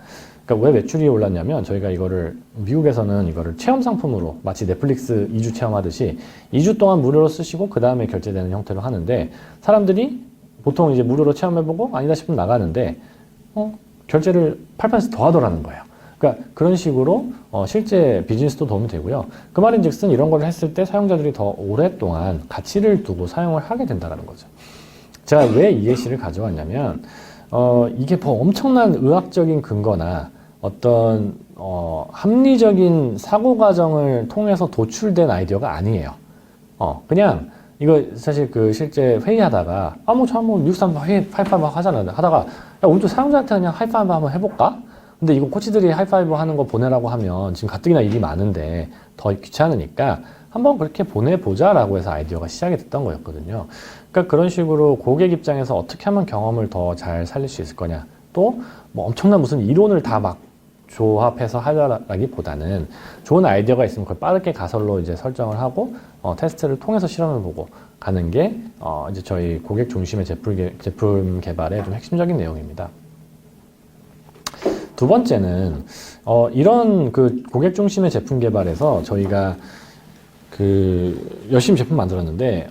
그러니까 왜 매출이 올랐냐면 저희가 이거를 미국에서는 이거를 체험 상품으로 마치 넷플릭스 2주 체험하듯이 2주 동안 무료로 쓰시고 그 다음에 결제되는 형태로 하는데 사람들이 보통 이제 무료로 체험해보고 아니다 싶으면 나가는데 결제를 8%더 하더라는 거예요. 그러니까 그런 식으로 실제 비즈니스도 도움이 되고요. 그 말인즉슨 이런 걸 했을 때 사용자들이 더 오랫동안 가치를 두고 사용을 하게 된다는 거죠. 제가 왜 이 예시를 가져왔냐면 이게 뭐 엄청난 의학적인 근거나 어떤 합리적인 사고 과정을 통해서 도출된 아이디어가 아니에요. 그냥 이거 사실 그 실제 회의하다가 뭐 뉴스 한번 하이파이브 하잖아요. 하다가 야, 우리도 사용자한테 그냥 하이파이브 한번 해볼까? 근데 이거 코치들이 하이파이브 하는 거 보내라고 하면 지금 가뜩이나 일이 많은데 더 귀찮으니까 한번 그렇게 보내보자라고 해서 아이디어가 시작이 됐던 거였거든요. 그러니까 그런 식으로 고객 입장에서 어떻게 하면 경험을 더 잘 살릴 수 있을 거냐. 또 뭐 엄청난 무슨 이론을 다 막 조합해서 하려라기보다는 좋은 아이디어가 있으면 그걸 빠르게 가설로 이제 설정을 하고 테스트를 통해서 실험을 보고 가는 게 이제 저희 고객 중심의 제품 개발의 좀 핵심적인 내용입니다. 두 번째는 이런 그 고객 중심의 제품 개발에서 저희가 그 열심히 제품 만들었는데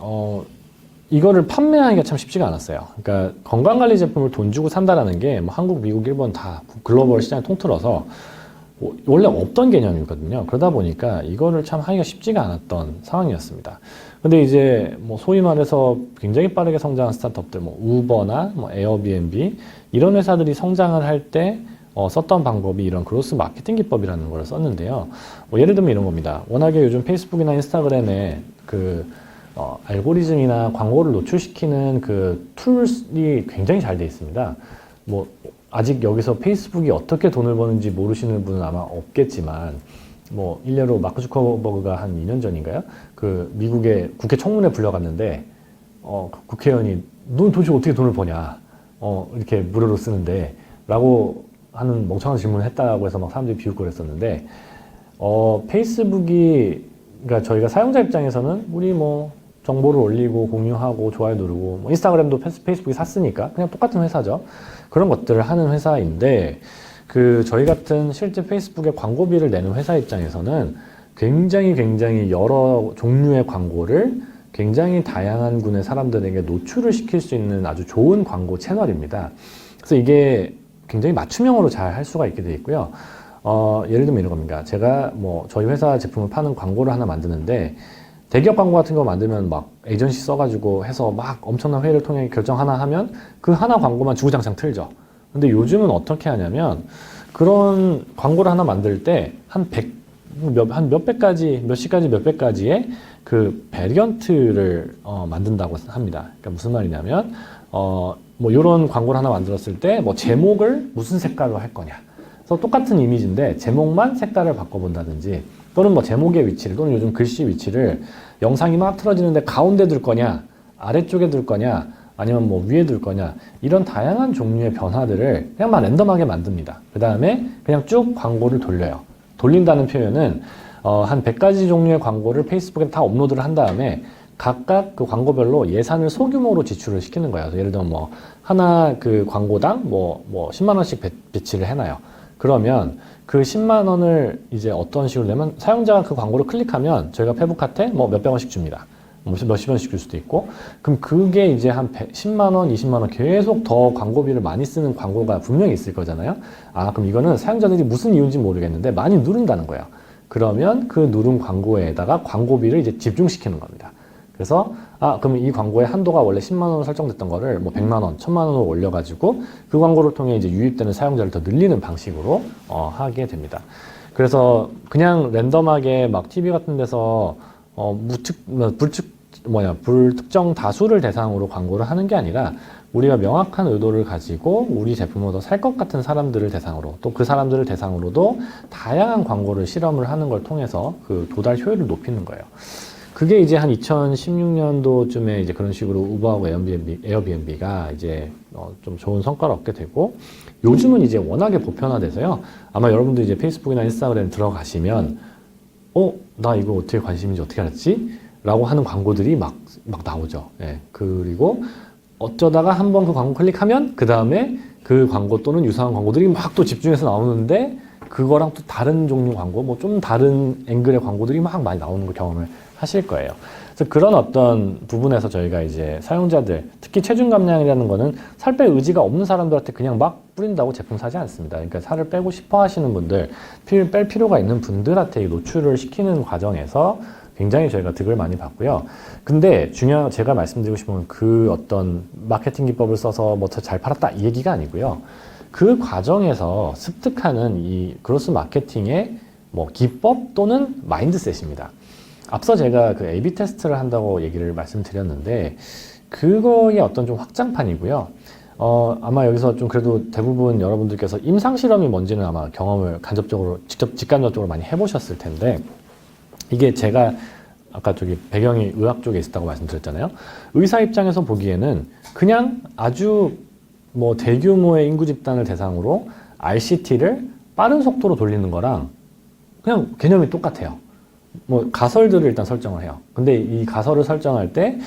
이거를 판매하기가 참 쉽지가 않았어요. 그러니까 건강관리 제품을 돈 주고 산다라는 게 뭐 한국, 미국, 일본 다 글로벌 시장을 통틀어서 원래 없던 개념이거든요. 그러다 보니까 이거를 참 하기가 쉽지가 않았던 상황이었습니다. 근데 이제 뭐 소위 말해서 굉장히 빠르게 성장한 스타트업들, 뭐 우버나 뭐 에어비앤비 이런 회사들이 성장을 할 때 썼던 방법이 이런 그로스 마케팅 기법이라는 걸 썼는데요. 뭐 예를 들면 이런 겁니다. 워낙에 요즘 페이스북이나 인스타그램에 그 알고리즘이나 광고를 노출시키는 그 툴이 굉장히 잘 돼 있습니다. 뭐 아직 여기서 페이스북이 어떻게 돈을 버는지 모르시는 분은 아마 없겠지만 뭐 일례로 마크 주커버그가 한 2년 전인가요? 그 미국의 국회 청문회 불려갔는데 그 국회의원이 넌 도대체 어떻게 돈을 버냐? 이렇게 무료로 쓰는데 라고 하는 멍청한 질문을 했다고 해서 막 사람들이 비웃고 그랬었는데 페이스북이 그러니까 저희가 사용자 입장에서는 우리 뭐 정보를 올리고 공유하고 좋아요 누르고 뭐 인스타그램도 페이스북이 샀으니까 그냥 똑같은 회사죠. 그런 것들을 하는 회사인데 그 저희 같은 실제 페이스북에 광고비를 내는 회사 입장에서는 굉장히 여러 종류의 광고를 굉장히 다양한 군의 사람들에게 노출을 시킬 수 있는 아주 좋은 광고 채널입니다. 그래서 이게 굉장히 맞춤형으로 잘 할 수가 있게 되어 있고요. 예를 들면 이런 겁니다. 제가 뭐 저희 회사 제품을 파는 광고를 하나 만드는데 대기업 광고 같은 거 만들면 막 에이전시 써가지고 해서 막 엄청난 회의를 통해 결정 하나 하면 그 하나 광고만 주구장창 틀죠. 근데 요즘은 어떻게 하냐면 그런 광고를 하나 만들 때 한 몇백 가지, 몇 시까지 몇백 가지의 그 베리언트를 만든다고 합니다. 그러니까 무슨 말이냐면 뭐 이런 광고를 하나 만들었을 때 뭐 제목을 무슨 색깔로 할 거냐. 그래서 똑같은 이미지인데 제목만 색깔을 바꿔본다든지 또는 뭐 제목의 위치를 또는 요즘 글씨 위치를 영상이 막 틀어지는데 가운데 둘 거냐 아래쪽에 둘 거냐 아니면 뭐 위에 둘 거냐 이런 다양한 종류의 변화들을 그냥 막 랜덤하게 만듭니다. 그 다음에 그냥 쭉 광고를 돌려요. 돌린다는 표현은 한 100가지 종류의 광고를 페이스북에 다 업로드를 한 다음에 각각 그 광고별로 예산을 소규모로 지출을 시키는 거예요. 예를 들면 뭐 하나 그 광고당 뭐 10만 원씩 배치를 해놔요. 그러면 그 10만 원을 이제 어떤 식으로 내면 사용자가 그 광고를 클릭하면 저희가 페북한테 뭐 몇백 원씩 줍니다. 몇십 원씩 줄 수도 있고 그럼 그게 이제 한 10만 원, 20만 원 계속 더 광고비를 많이 쓰는 광고가 분명히 있을 거잖아요. 그럼 이거는 사용자들이 무슨 이유인지 모르겠는데 많이 누른다는 거예요. 그러면 그 누른 광고에다가 광고비를 이제 집중시키는 겁니다. 그래서 그럼 이 광고의 한도가 원래 10만 원으로 설정됐던 거를 뭐 100만 원, 1000만 원으로 올려가지고 그 광고를 통해 이제 유입되는 사용자를 더 늘리는 방식으로 하게 됩니다. 그래서 그냥 랜덤하게 막 TV 같은 데서 불특정 다수를 대상으로 광고를 하는 게 아니라 우리가 명확한 의도를 가지고 우리 제품을 더 살 것 같은 사람들을 대상으로 또 그 사람들을 대상으로도 다양한 광고를 실험을 하는 걸 통해서 그 도달 효율을 높이는 거예요. 그게 이제 한 2016년도쯤에 이제 그런 식으로 우버하고 에어비앤비가 이제 좀 좋은 성과를 얻게 되고 요즘은 이제 워낙에 보편화돼서요. 아마 여러분들 이제 페이스북이나 인스타그램 들어가시면 나 이거 어떻게 관심인지 어떻게 알았지? 라고 하는 광고들이 막 나오죠. 예. 그리고 어쩌다가 한번 그 광고 클릭하면 그 다음에 그 광고 또는 유사한 광고들이 막 또 집중해서 나오는데 그거랑 또 다른 종류 광고, 뭐 좀 다른 앵글의 광고들이 막 많이 나오는 걸 경험을 하실 거예요. 그래서 그런 어떤 부분에서 저희가 이제 사용자들, 특히 체중 감량이라는 거는 살 뺄 의지가 없는 사람들한테 그냥 막 뿌린다고 제품 사지 않습니다. 그러니까 살을 빼고 싶어 하시는 분들, 뺄 필요가 있는 분들한테 노출을 시키는 과정에서 굉장히 저희가 득을 많이 봤고요. 근데 제가 말씀드리고 싶은 건 그 어떤 마케팅 기법을 써서 뭐 잘 팔았다 이 얘기가 아니고요. 그 과정에서 습득하는 이 그로스 마케팅의 뭐 기법 또는 마인드셋입니다. 앞서 제가 그 A/B 테스트를 한다고 얘기를 말씀드렸는데 그거의 어떤 좀 확장판이고요. 아마 여기서 좀 그래도 대부분 여러분들께서 임상 실험이 뭔지는 아마 경험을 직간접적으로 많이 해보셨을 텐데 이게 제가 아까 저기 배경이 의학 쪽에 있었다고 말씀드렸잖아요. 의사 입장에서 보기에는 그냥 아주 뭐 대규모의 인구 집단을 대상으로 RCT를 빠른 속도로 돌리는 거랑 그냥 개념이 똑같아요. 뭐 가설들을 일단 설정을 해요. 근데 이 가설을 설정할 때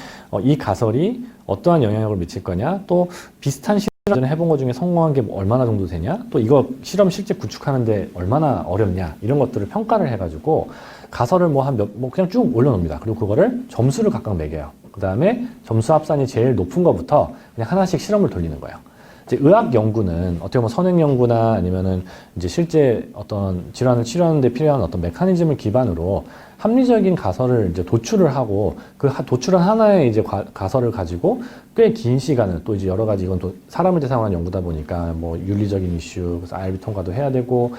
이 가설이 어떠한 영향력을 미칠 거냐, 또 비슷한 실험을 해본 것 중에 성공한 게 얼마나 정도 되냐, 또 이거 실험 실제 구축하는데 얼마나 어렵냐 이런 것들을 평가를 해가지고 가설을 뭐 그냥 쭉 올려놓습니다. 그리고 그거를 점수를 각각 매겨요. 그 다음에 점수 합산이 제일 높은 것부터 그냥 하나씩 실험을 돌리는 거예요. 이제 의학 연구는 어떻게 보면 선행 연구나 아니면은 이제 실제 어떤 질환을 치료하는 데 필요한 어떤 메커니즘을 기반으로 합리적인 가설을 이제 도출을 하고 그 도출한 하나의 이제 가설을 가지고 꽤 긴 시간을 또 이제 여러 가지 이건 또 사람을 대상으로 한 연구다 보니까 뭐 윤리적인 이슈, 그래서 IRB 통과도 해야 되고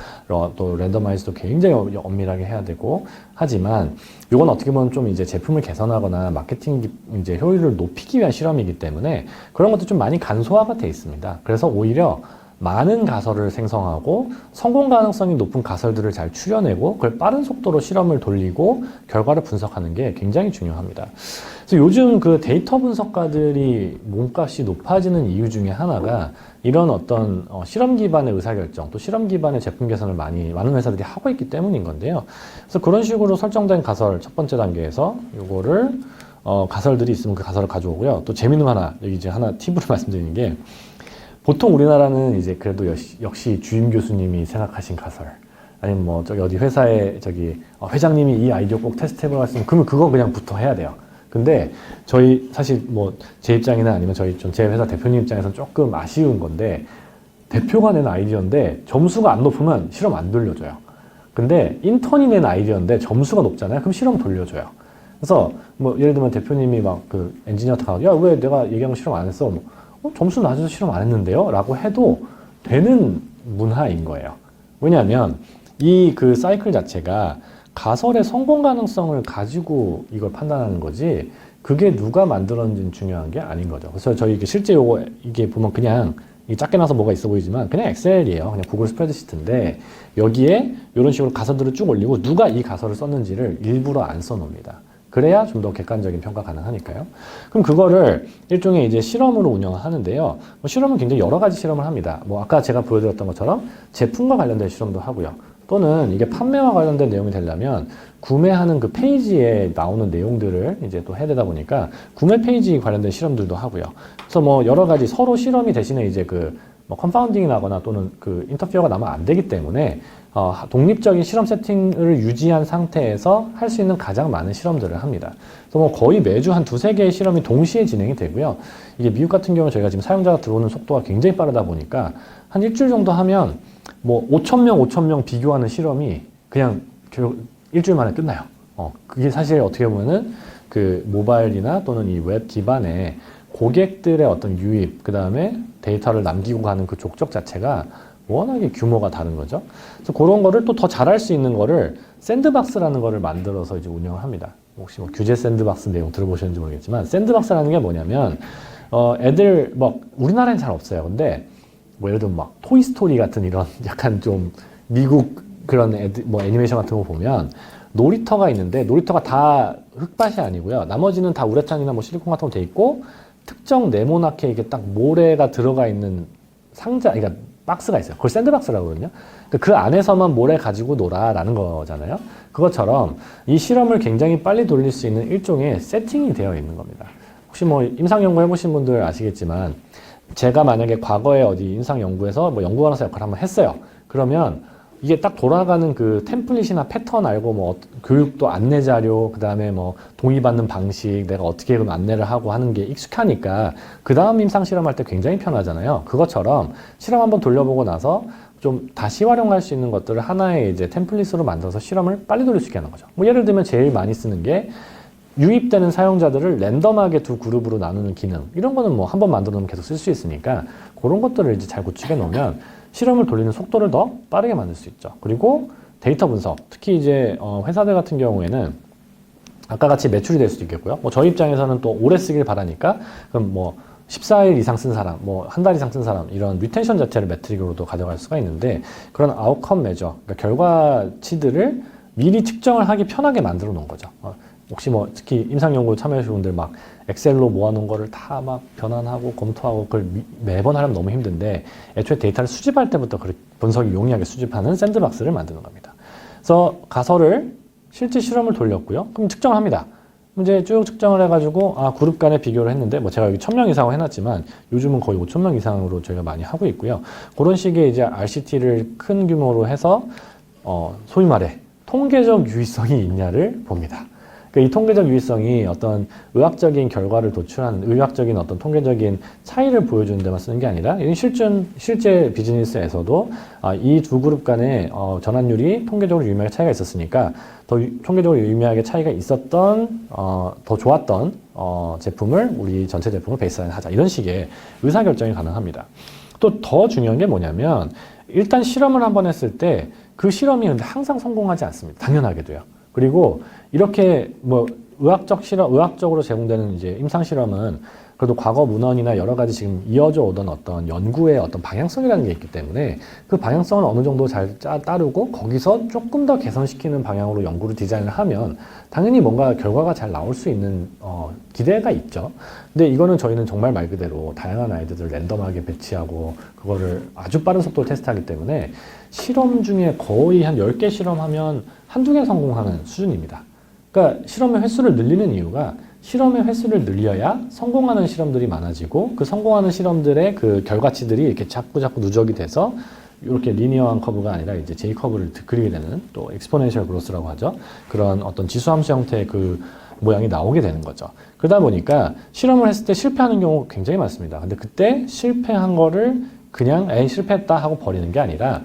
또 랜더마이즈도 굉장히 엄밀하게 해야 되고 하지만 이건 어떻게 보면 좀 이제 제품을 개선하거나 마케팅 이제 효율을 높이기 위한 실험이기 때문에 그런 것도 좀 많이 간소화가 돼 있습니다. 그래서 오히려 많은 가설을 생성하고 성공 가능성이 높은 가설들을 잘 추려내고 그걸 빠른 속도로 실험을 돌리고 결과를 분석하는 게 굉장히 중요합니다. 그래서 요즘 그 데이터 분석가들이 몸값이 높아지는 이유 중에 하나가 이런 어떤 실험 기반의 의사결정 또 실험 기반의 제품 개선을 많은 회사들이 하고 있기 때문인 건데요. 그래서 그런 식으로 설정된 가설 첫 번째 단계에서 요거를 가설들이 있으면 그 가설을 가져오고요. 또 재밌는 거 하나 여기 이제 하나 팁으로 말씀드리는 게 보통 우리나라는 이제 그래도 역시 주임 교수님이 생각하신 가설 아니면 뭐 저기 어디 회사에 저기 회장님이 이 아이디어 꼭 테스트해보라고 했으면 그러면 그거 그냥부터 해야 돼요. 근데 저희 사실 뭐 제 입장이나 아니면 저희 좀 제 회사 대표님 입장에서는 조금 아쉬운 건데 대표가 낸 아이디어인데 점수가 안 높으면 실험 안 돌려줘요. 근데 인턴이 낸 아이디어인데 점수가 높잖아요. 그럼 실험 돌려줘요. 그래서 뭐 예를 들면 대표님이 막 그 엔지니어한테 가서 야, 왜 내가 얘기한 거 실험 안 했어? 점수 낮아서 실험 안 했는데요? 라고 해도 되는 문화인 거예요. 왜냐하면 이 그 사이클 자체가 가설의 성공 가능성을 가지고 이걸 판단하는 거지 그게 누가 만들었는지는 중요한 게 아닌 거죠. 그래서 저희 실제 요거 이게 보면 그냥 작게 나서 뭐가 있어 보이지만 그냥 엑셀이에요. 그냥 구글 스프레드시트인데 여기에 이런 식으로 가설들을 쭉 올리고 누가 이 가설을 썼는지를 일부러 안 써놓습니다. 그래야 좀 더 객관적인 평가 가능하니까요. 그럼 그거를 일종의 이제 실험으로 운영을 하는데요. 뭐 실험은 굉장히 여러 가지 실험을 합니다. 뭐 아까 제가 보여드렸던 것처럼 제품과 관련된 실험도 하고요. 또는 이게 판매와 관련된 내용이 되려면 구매하는 그 페이지에 나오는 내용들을 이제 또 해야 되다 보니까 구매 페이지 관련된 실험들도 하고요. 그래서 뭐 여러 가지 서로 실험이 대신에 이제 뭐 컨파운딩이 나거나 또는 그 인터피어가 나면 안 되기 때문에 독립적인 실험 세팅을 유지한 상태에서 할 수 있는 가장 많은 실험들을 합니다. 그래서 뭐 거의 매주 한 두세 개의 실험이 동시에 진행이 되고요. 이게 미국 같은 경우는 저희가 지금 사용자가 들어오는 속도가 굉장히 빠르다 보니까 한 일주일 정도 하면 뭐 5,000명 비교하는 실험이 그냥 일주일 만에 끝나요. 그게 사실 어떻게 보면은 그 모바일이나 또는 이 웹 기반의 고객들의 어떤 유입, 그 다음에 데이터를 남기고 가는 그 족적 자체가 워낙에 규모가 다른 거죠. 그래서 그런 거를 또 더 잘할 수 있는 거를 샌드박스라는 거를 만들어서 이제 운영을 합니다. 혹시 뭐 규제 샌드박스 내용 들어보셨는지 모르겠지만 샌드박스라는 게 뭐냐면 애들 뭐 우리나라엔 잘 없어요. 근데 뭐 예를 들면 막 토이스토리 같은 이런 약간 좀 미국 그런 뭐 애니메이션 같은 거 보면 놀이터가 있는데 놀이터가 다 흙밭이 아니고요. 나머지는 다 우레탄이나 뭐 실리콘 같은 거 돼 있고 특정 네모나게 이게 딱 모래가 들어가 있는 상자, 그러니까 박스가 있어요. 그걸 샌드박스라고 하거든요. 그 안에서만 모래 가지고 놀아라는 거잖아요. 그것처럼 이 실험을 굉장히 빨리 돌릴 수 있는 일종의 세팅이 되어 있는 겁니다. 혹시 뭐 임상 연구 해보신 분들 아시겠지만 제가 만약에 과거에 어디 임상 연구에서 뭐 연구원으로서 역할을 한번 했어요. 그러면 이게 딱 돌아가는 그 템플릿이나 패턴 알고 뭐 교육도 안내 자료, 그 다음에 뭐 동의받는 방식, 내가 어떻게 그럼 안내를 하고 하는 게 익숙하니까 그 다음 임상 실험할 때 굉장히 편하잖아요. 그것처럼 실험 한번 돌려보고 나서 좀 다시 활용할 수 있는 것들을 하나의 이제 템플릿으로 만들어서 실험을 빨리 돌릴 수 있게 하는 거죠. 뭐 예를 들면 제일 많이 쓰는 게 유입되는 사용자들을 랜덤하게 두 그룹으로 나누는 기능. 이런 거는 뭐 한번 만들어 놓으면 계속 쓸 수 있으니까 그런 것들을 이제 잘 구축해 놓으면 실험을 돌리는 속도를 더 빠르게 만들 수 있죠. 그리고 데이터 분석. 특히 이제 회사들 같은 경우에는 아까 같이 매출이 될 수도 있겠고요. 뭐 저희 입장에서는 또 오래 쓰길 바라니까 그럼 뭐 14일 이상 쓴 사람, 뭐 한 달 이상 쓴 사람 이런 리텐션 자체를 매트릭으로도 가져갈 수가 있는데 그런 아웃컴 메저, 그러니까 결과치들을 미리 측정을 하기 편하게 만들어 놓은 거죠. 혹시 뭐 특히 임상연구 참여하시는 분들 막 엑셀로 모아놓은 거를 다 막 변환하고 검토하고 그걸 매번 하려면 너무 힘든데 애초에 데이터를 수집할 때부터 분석이 용이하게 수집하는 샌드박스를 만드는 겁니다. 그래서 가설을 실제 실험을 돌렸고요. 그럼 측정을 합니다. 이제 쭉 측정을 해가지고 그룹 간에 비교를 했는데 뭐 제가 여기 1000명 이상으로 해놨지만 요즘은 거의 5000명 이상으로 저희가 많이 하고 있고요. 그런 식의 이제 RCT를 큰 규모로 해서 소위 말해 통계적 유의성이 있냐를 봅니다. 그러니까 이 통계적 유의성이 어떤 의학적인 결과를 도출하는 의학적인 어떤 통계적인 차이를 보여주는 데만 쓰는 게 아니라 실제 비즈니스에서도 이 두 그룹 간의 전환율이 통계적으로 유의미하게 차이가 있었으니까 더 통계적으로 유의미하게 차이가 있었던 더 좋았던 제품을 우리 전체 제품을 베이스라인 하자 이런 식의 의사결정이 가능합니다. 또 더 중요한 게 뭐냐면 일단 실험을 한번 했을 때 그 실험이 근데 항상 성공하지 않습니다. 당연하게도요. 그리고 이렇게 뭐 의학적으로 제공되는 이제 임상 실험은 그래도 과거 문헌이나 여러 가지 지금 이어져 오던 어떤 연구의 어떤 방향성이라는 게 있기 때문에 그 방향성을 어느 정도 잘 따르고 거기서 조금 더 개선시키는 방향으로 연구를 디자인을 하면 당연히 뭔가 결과가 잘 나올 수 있는 기대가 있죠. 근데 이거는 저희는 정말 말 그대로 다양한 아이들을 랜덤하게 배치하고 그거를 아주 빠른 속도로 테스트하기 때문에 실험 중에 거의 한 10개 실험하면 한두 개 성공하는 수준입니다. 그러니까 실험의 횟수를 늘리는 이유가 실험의 횟수를 늘려야 성공하는 실험들이 많아지고 그 성공하는 실험들의 그 결과치들이 이렇게 자꾸 누적이 돼서 이렇게 리니어한 커브가 아니라 이제 J 커브를 그리게 되는 또 exponential growth라고 하죠. 그런 어떤 지수함수 형태의 그 모양이 나오게 되는 거죠. 그러다 보니까 실험을 했을 때 실패하는 경우 굉장히 많습니다. 근데 그때 실패한 거를 그냥 실패했다 하고 버리는 게 아니라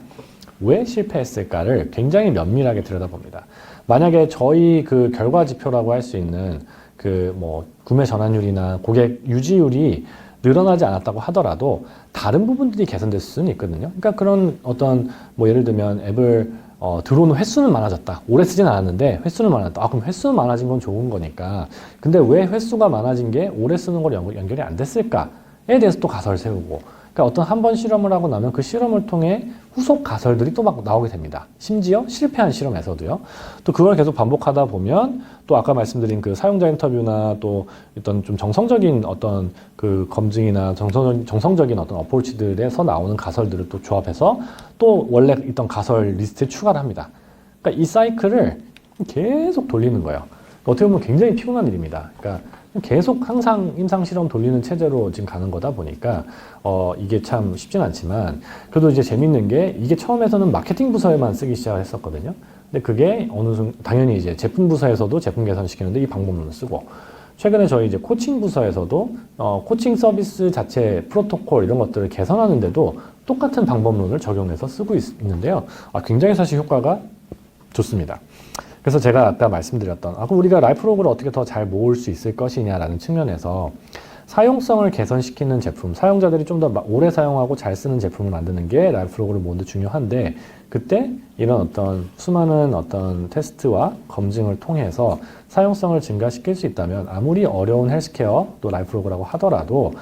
왜 실패했을까를 굉장히 면밀하게 들여다봅니다. 만약에 저희 그 결과 지표라고 할 수 있는 그 뭐 구매 전환율이나 고객 유지율이 늘어나지 않았다고 하더라도 다른 부분들이 개선될 수는 있거든요. 그러니까 그런 어떤 뭐 예를 들면 앱을 들어오는 횟수는 많아졌다. 오래 쓰진 않았는데 횟수는 많았다. 그럼 횟수는 많아진 건 좋은 거니까. 근데 왜 횟수가 많아진 게 오래 쓰는 걸 연결이 안 됐을까에 대해서 또 가설을 세우고. 그러니까 어떤 한 번 실험을 하고 나면 그 실험을 통해 후속 가설들이 또 막 나오게 됩니다. 심지어 실패한 실험에서도요. 또 그걸 계속 반복하다 보면 또 아까 말씀드린 그 사용자 인터뷰나 또 어떤 좀 정성적인 어떤 그 검증이나 정성적인 어떤 어프로치들에서 나오는 가설들을 또 조합해서 또 원래 있던 가설 리스트에 추가를 합니다. 그러니까 이 사이클을 계속 돌리는 거예요. 어떻게 보면 굉장히 피곤한 일입니다. 그러니까 계속 항상 임상 실험 돌리는 체제로 지금 가는 거다 보니까 이게 참 쉽진 않지만 그래도 이제 재밌는 게 이게 처음에서는 마케팅 부서에만 쓰기 시작했었거든요. 근데 그게 당연히 이제 제품 부서에서도 제품 개선시키는데 이 방법론을 쓰고 최근에 저희 이제 코칭 부서에서도 코칭 서비스 자체 프로토콜 이런 것들을 개선하는데도 똑같은 방법론을 적용해서 쓰고 있는데요. 굉장히 사실 효과가 좋습니다. 그래서 제가 아까 말씀드렸던 그럼 우리가 라이프로그를 어떻게 더 잘 모을 수 있을 것이냐라는 측면에서 사용성을 개선시키는 제품, 사용자들이 좀 더 오래 사용하고 잘 쓰는 제품을 만드는 게 라이프로그를 모으는 데 중요한데 그때 이런 어떤 수많은 어떤 테스트와 검증을 통해서 사용성을 증가시킬 수 있다면 아무리 어려운 헬스케어 또 라이프로그라고 하더라도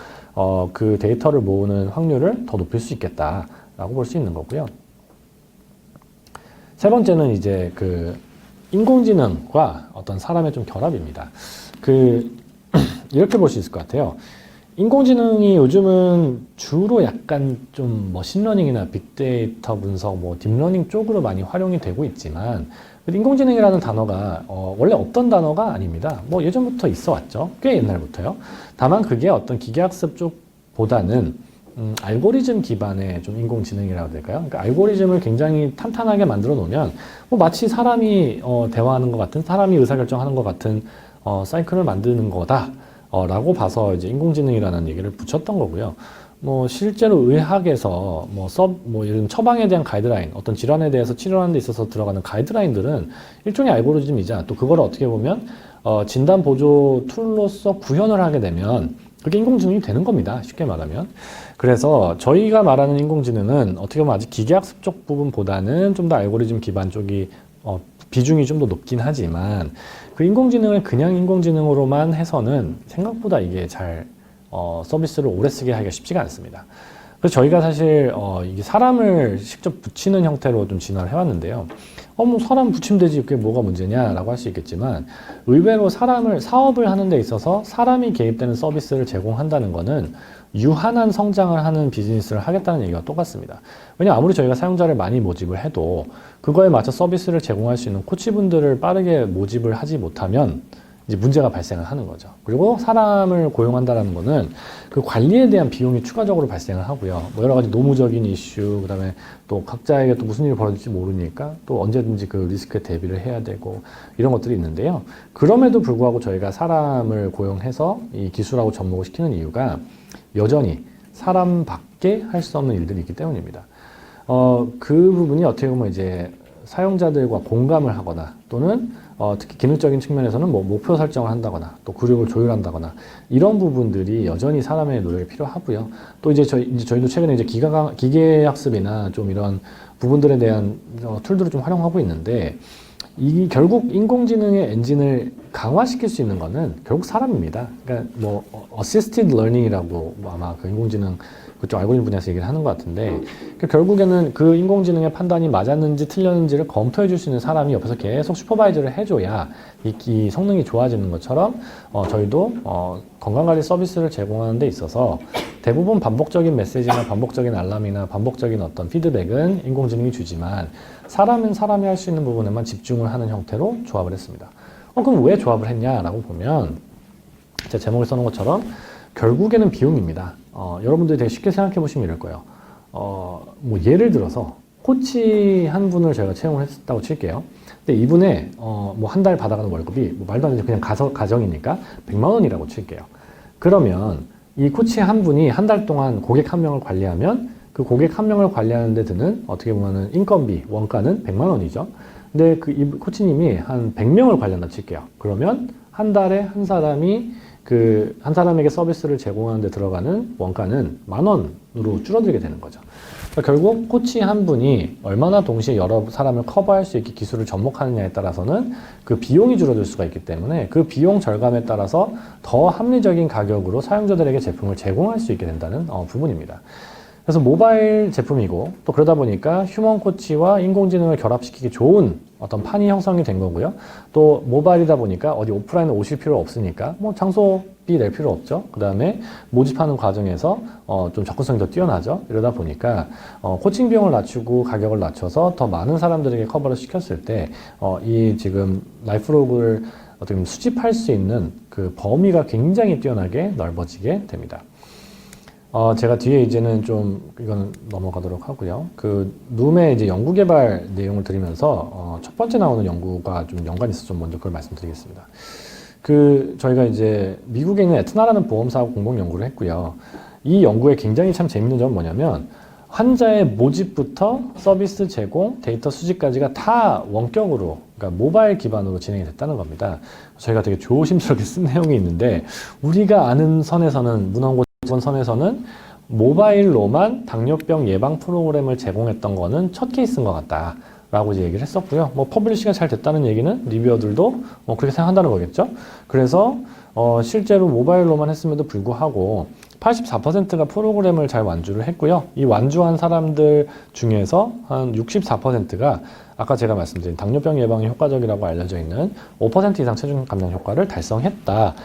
그 데이터를 모으는 확률을 더 높일 수 있겠다라고 볼 수 있는 거고요. 세 번째는 이제 그 인공지능과 어떤 사람의 좀 결합입니다. 이렇게 볼 수 있을 것 같아요. 인공지능이 요즘은 주로 약간 좀 머신러닝이나 빅데이터 분석, 뭐 딥러닝 쪽으로 많이 활용이 되고 있지만 인공지능이라는 단어가 원래 없던 단어가 아닙니다. 뭐 예전부터 있어 왔죠. 꽤 옛날부터요. 다만 그게 어떤 기계학습 쪽보다는 알고리즘 기반의 좀 인공지능이라고 해야 될까요? 그러니까 알고리즘을 굉장히 탄탄하게 만들어 놓으면 뭐 마치 사람이 대화하는 것 같은, 사람이 의사결정하는 것 같은 사이클을 만드는 거다 라고 봐서 이제 인공지능이라는 얘기를 붙였던 거고요. 뭐 실제로 의학에서 뭐 이런 처방에 대한 가이드라인, 어떤 질환에 대해서 치료하는 데 있어서 들어가는 가이드라인들은 일종의 알고리즘이자, 또 그걸 어떻게 보면 진단 보조 툴로서 구현을 하게 되면 그게 인공지능이 되는 겁니다. 쉽게 말하면. 그래서 저희가 말하는 인공지능은 어떻게 보면 아직 기계학습 쪽 부분보다는 좀 더 알고리즘 기반 쪽이 비중이 좀 더 높긴 하지만, 그 인공지능을 그냥 인공지능으로만 해서는 생각보다 이게 잘 서비스를 오래 쓰게 하기가 쉽지가 않습니다. 그래서 저희가 사실 이게 사람을 직접 붙이는 형태로 좀 진화를 해왔는데요. 뭐 사람 붙이면 되지, 그게 뭐가 문제냐라고 할 수 있겠지만, 의외로 사업을 하는 데 있어서 사람이 개입되는 서비스를 제공한다는 거는 유한한 성장을 하는 비즈니스를 하겠다는 얘기가 똑같습니다. 왜냐하면 아무리 저희가 사용자를 많이 모집을 해도 그거에 맞춰 서비스를 제공할 수 있는 코치분들을 빠르게 모집을 하지 못하면 이제 문제가 발생을 하는 거죠. 그리고 사람을 고용한다는 거는 그 관리에 대한 비용이 추가적으로 발생을 하고요. 뭐 여러 가지 노무적인 이슈, 그다음에 또 각자에게 또 무슨 일이 벌어질지 모르니까 또 언제든지 그 리스크에 대비를 해야 되고 이런 것들이 있는데요. 그럼에도 불구하고 저희가 사람을 고용해서 이 기술하고 접목을 시키는 이유가 여전히 사람밖에 할 수 없는 일들이 있기 때문입니다. 그 부분이 어떻게 보면 이제 사용자들과 공감을 하거나, 또는 특히 기능적인 측면에서는 뭐 목표 설정을 한다거나, 또 그룹을 조율한다거나, 이런 부분들이 여전히 사람의 노력이 필요하고요. 또 이제 저희도 최근에 이제 기계학습이나 좀 이런 부분들에 대한 툴들을 좀 활용하고 있는데, 이 결국 인공지능의 엔진을 강화시킬 수 있는 거는 결국 사람입니다. 그러니까 뭐 assisted learning이라고 아마 그 인공지능 그쪽 알고리즘 분야에서 얘기를 하는 것 같은데, 결국에는 그 인공지능의 판단이 맞았는지 틀렸는지를 검토해 줄 수 있는 사람이 옆에서 계속 슈퍼바이저를 해줘야 이 성능이 좋아지는 것처럼 저희도 건강관리 서비스를 제공하는 데 있어서 대부분 반복적인 메시지나 반복적인 알람이나 반복적인 어떤 피드백은 인공지능이 주지만, 사람은 사람이 할 수 있는 부분에만 집중을 하는 형태로 조합을 했습니다. 그럼 왜 조합을 했냐라고 보면, 제가 제목을 써놓은 것처럼 결국에는 비용입니다. 여러분들이 되게 쉽게 생각해 보시면 이럴 거예요. 뭐 예를 들어서 코치 한 분을 저희가 채용을 했다고 칠게요. 근데 이분의 뭐 한 달 받아가는 월급이 뭐 말도 안 되죠. 그냥 가정이니까 100만 원이라고 칠게요. 그러면 이 코치 한 분이 한 달 동안 고객 한 명을 관리하면, 그 고객 한 명을 관리하는 데 드는 어떻게 보면은 인건비, 원가는 100만 원이죠. 근데 이 코치님이 한 100명을 관리한다 칠게요. 그러면 한 달에 한 사람에게 서비스를 제공하는 데 들어가는 원가는 10,000원으로 줄어들게 되는 거죠. 그러니까 결국 코치 한 분이 얼마나 동시에 여러 사람을 커버할 수 있게 기술을 접목하느냐에 따라서는 그 비용이 줄어들 수가 있기 때문에, 그 비용 절감에 따라서 더 합리적인 가격으로 사용자들에게 제품을 제공할 수 있게 된다는 부분입니다. 그래서 모바일 제품이고, 또 그러다 보니까 휴먼 코치와 인공지능을 결합시키기 좋은 어떤 판이 형성이 된 거고요. 또 모바일이다 보니까 어디 오프라인에 오실 필요 없으니까 뭐 장소비 낼 필요 없죠. 그 다음에 모집하는 과정에서 좀 접근성이 더 뛰어나죠. 이러다 보니까 코칭 비용을 낮추고 가격을 낮춰서 더 많은 사람들에게 커버를 시켰을 때 이 지금 라이프로그를 어떻게 보면 수집할 수 있는 그 범위가 굉장히 뛰어나게 넓어지게 됩니다. 제가 뒤에 이제는 좀 이거는 넘어가도록 하고요. 그 룸의 이제 연구 개발 내용을 드리면서 첫 번째 나오는 연구가 좀 연관이 있어서 좀 먼저 그걸 말씀드리겠습니다. 저희가 이제 미국에 있는 에트나라는 보험사하고 공동 연구를 했고요. 이 연구에 굉장히 참 재밌는 점은 뭐냐면, 환자의 모집부터 서비스 제공, 데이터 수집까지가 다 원격으로, 그러니까 모바일 기반으로 진행이 됐다는 겁니다. 저희가 되게 조심스럽게 쓴 내용이 있는데, 우리가 아는 선에서는, 문헌고전 선에서는 모바일로만 당뇨병 예방 프로그램을 제공했던 거는 첫 케이스인 것 같다 라고 이제 얘기를 했었고요. 뭐 퍼블리시가 잘 됐다는 얘기는 리뷰어들도 그렇게 생각한다는 거겠죠. 그래서 실제로 모바일로만 했음에도 불구하고 84%가 프로그램을 잘 완주를 했고요. 이 완주한 사람들 중에서 한 64%가 아까 제가 말씀드린 당뇨병 예방에 효과적이라고 알려져 있는 5% 이상 체중 감량 효과를 달성했다